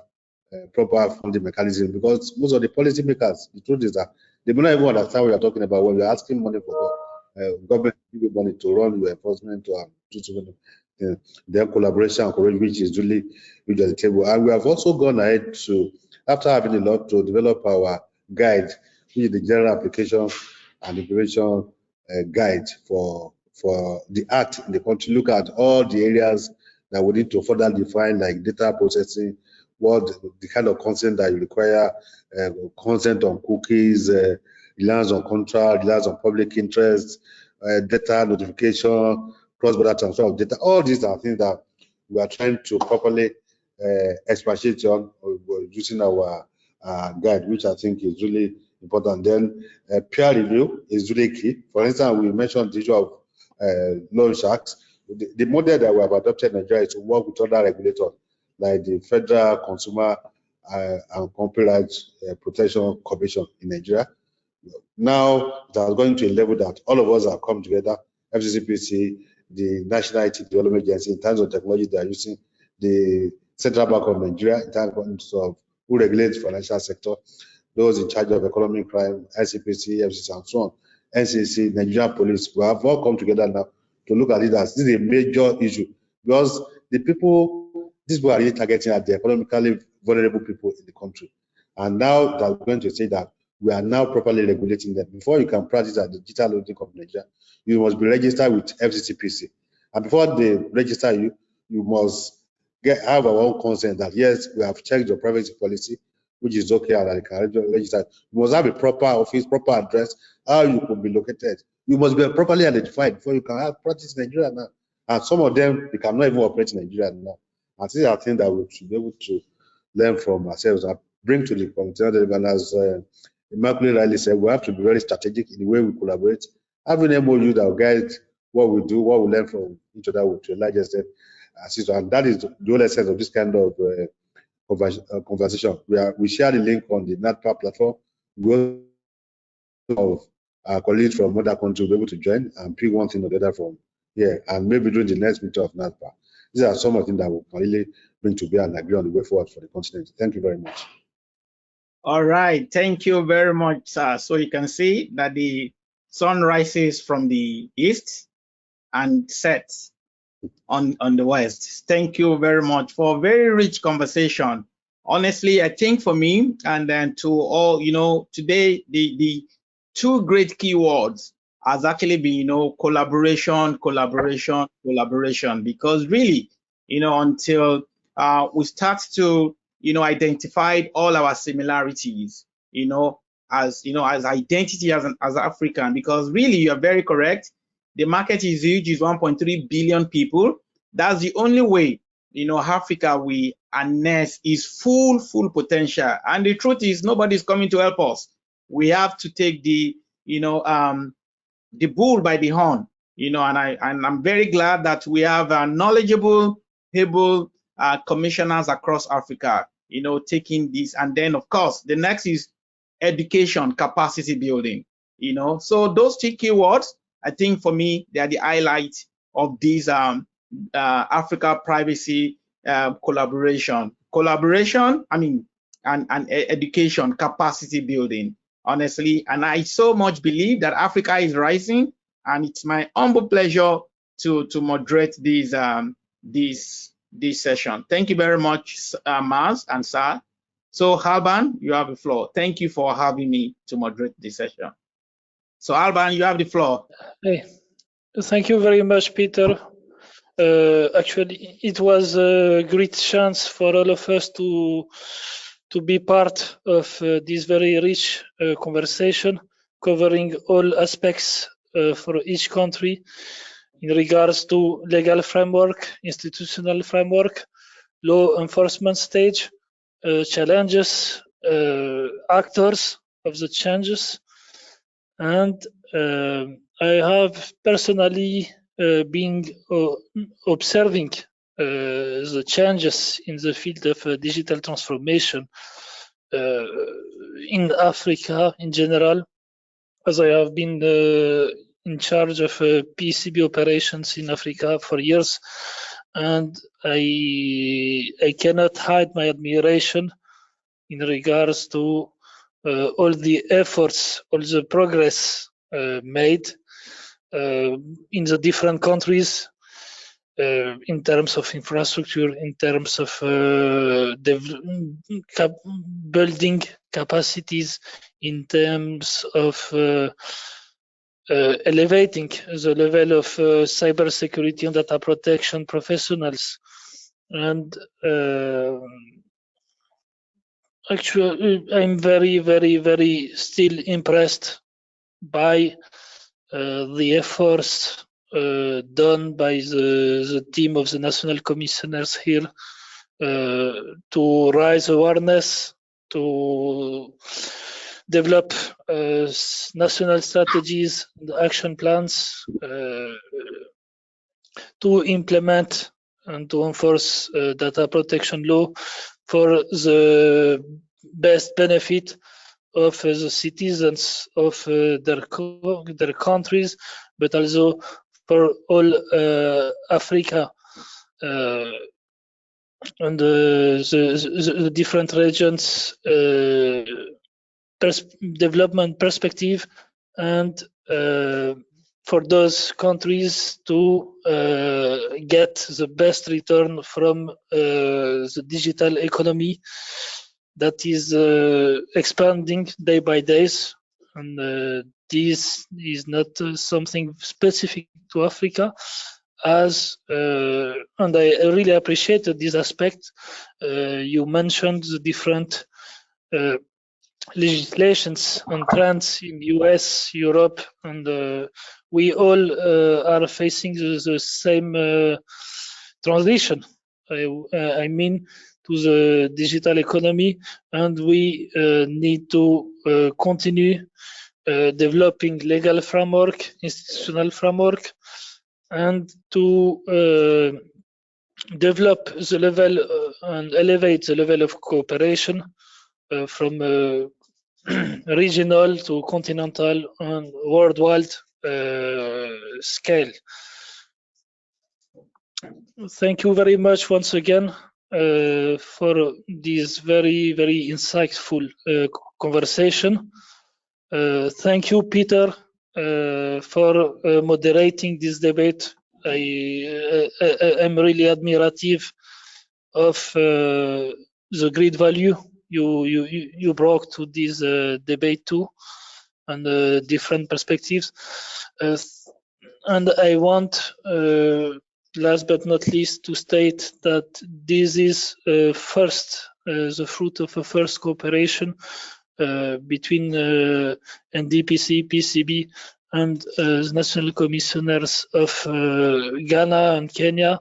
Speaker 2: proper funding mechanism? Because most of the policy makers, the truth is that they may not even understand what you're talking about when you're asking money for government to give you money to run your enforcement to do so many their collaboration, which is really at the table. And we have also gone ahead to, after having a lot, to develop our guide, which is the general application and implementation guide for the act in the country. Look at all the areas that we need to further define, like data processing, what the kind of consent that you require, consent on cookies, reliance on contract, reliance on public interest, data notification, cross-border transfer of data. All these are things that we are trying to properly expatiate on using our guide, which I think is really important. Then peer review is really key. For instance, we mentioned the issue of loan sharks. The model that we have adopted in Nigeria is to work with other regulators, like the Federal Consumer and Copyright Protection Commission in Nigeria. Now it has gone to a level that all of us have come together, FCCPC, the National IT Development Agency, in terms of technology they are using, the Central Bank of Nigeria, in terms of who regulates the financial sector, those in charge of economic crime, ICPC, FCC, and so on, NCC, Nigerian police. We have all come together now to look at it as this is a major issue, because the people, these people are really targeting at the economically vulnerable people in the country. And now they're going to say that we are now properly regulating them. Before you can practice at the Digital Holding Company Nigeria, you must be registered with FCCPC. And before they register you, you must have our own consent that yes, we have checked your privacy policy, which is okay, and I can register. You must have a proper office, proper address, how you could be located. You must be properly identified before you can have practice in Nigeria now. And some of them, they cannot even operate in Nigeria now. And these are things that we should be able to learn from ourselves and bring to the continental level. As Immaculate rightly said, we have to be very strategic in the way we collaborate. Having an MOU that will guide what we do, what we learn from each other to a large extent. And that is the whole essence of this kind of conversation. We share the link on the NATPA platform. We have our colleagues from other countries will be able to join and pick one thing or the other from here, and maybe during the next meeting of NASPA. These are some of the things that we can really bring to bear and agree on the way forward for the continent. Thank you very much.
Speaker 4: All right, thank you very much, sir. So you can see that the sun rises from the east and sets on the west. Thank you very much for a very rich conversation. Honestly, I think for me, and then to all, today the two great keywords has actually been, collaboration, because really, until we start to, identify all our similarities, as identity as African, because really you are very correct. The market is huge, is 1.3 billion people. That's the only way, Africa we harness is full potential. And the truth is, nobody's coming to help us. We have to take the bull by the horn, and I'm very glad that we have knowledgeable, able commissioners across Africa, taking this. And then, of course, the next is education, capacity building, So those two keywords, I think for me, they are the highlight of these Africa privacy collaboration, and education, capacity building, honestly. And I so much believe that Africa is rising, and it's my humble pleasure to moderate this session. Thank you very much, Maz and Sir. So Alban, you have the floor. Thank you for having me to moderate this session. So Alban, you have the floor.
Speaker 3: Hey, thank you very much, Peter. Actually, it was a great chance for all of us to be part of this very rich conversation, covering all aspects for each country in regards to legal framework, institutional framework, law enforcement stage, challenges, actors of the changes. And I have personally been observing the changes in the field of digital transformation in Africa in general, as I have been in charge of PCB operations in Africa for years, and I cannot hide my admiration in regards to all the efforts, all the progress made in the different countries in terms of infrastructure, in terms of building capacities, in terms of elevating the level of cybersecurity and data protection professionals. And actually, I'm very, very, very still impressed by the efforts done by the team of the national commissioners here to raise awareness, to develop national strategies and action plans, to implement and to enforce data protection law for the best benefit of the citizens of their countries, but also for all Africa and the different regions development perspective, and for those countries to get the best return from the digital economy that is expanding day by day. And this is not something specific to Africa, and I really appreciated this aspect. You mentioned the different legislations and trends in US, Europe, and we all are facing the same transition. I mean, to the digital economy, and we need to continue developing legal framework, institutional framework, and to develop the level and elevate the level of cooperation from regional to continental and worldwide scale. Thank you very much once again for this very, very insightful conversation. Thank you, Peter, for moderating this debate. I'm really admirative of the great value you brought to this debate too, and different perspectives. And I want, last but not least, to state that this is the fruit of a first cooperation between NDPC, PCB, and the national commissioners of Ghana and Kenya.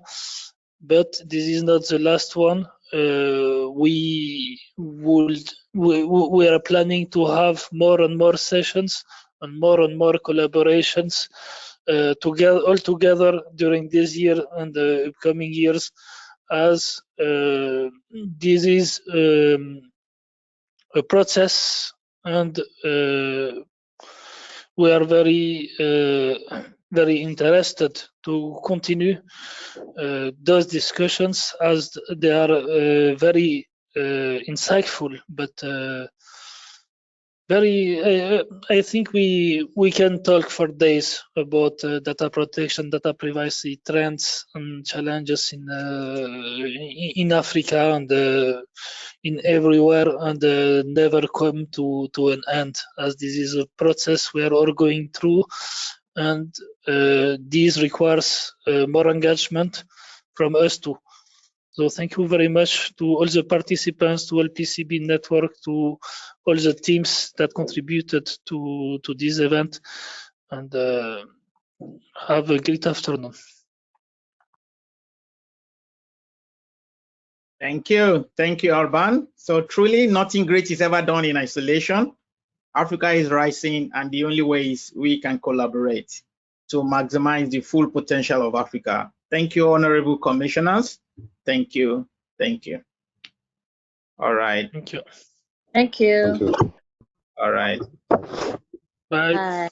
Speaker 3: But this is not the last one. We are planning to have more and more sessions and more collaborations all together during this year and the upcoming years, as this is a process, and we are very interested to continue those discussions, as they are very insightful, but I think we can talk for days about data protection, data privacy trends and challenges in Africa and in everywhere, and never come to an end, as this is a process we are all going through, and this requires more engagement from us too. So thank you very much to all the participants, to all PCB network, to all the teams that contributed to this event, and have a great afternoon.
Speaker 4: Thank you, Alban. So truly, nothing great is ever done in isolation. Africa is rising, and the only way is we can collaborate to maximize the full potential of Africa. Thank you, honorable commissioners. Thank you. All right.
Speaker 3: Thank you.
Speaker 6: Thank you.
Speaker 2: Thank you.
Speaker 4: All right.
Speaker 3: Bye.
Speaker 6: Bye.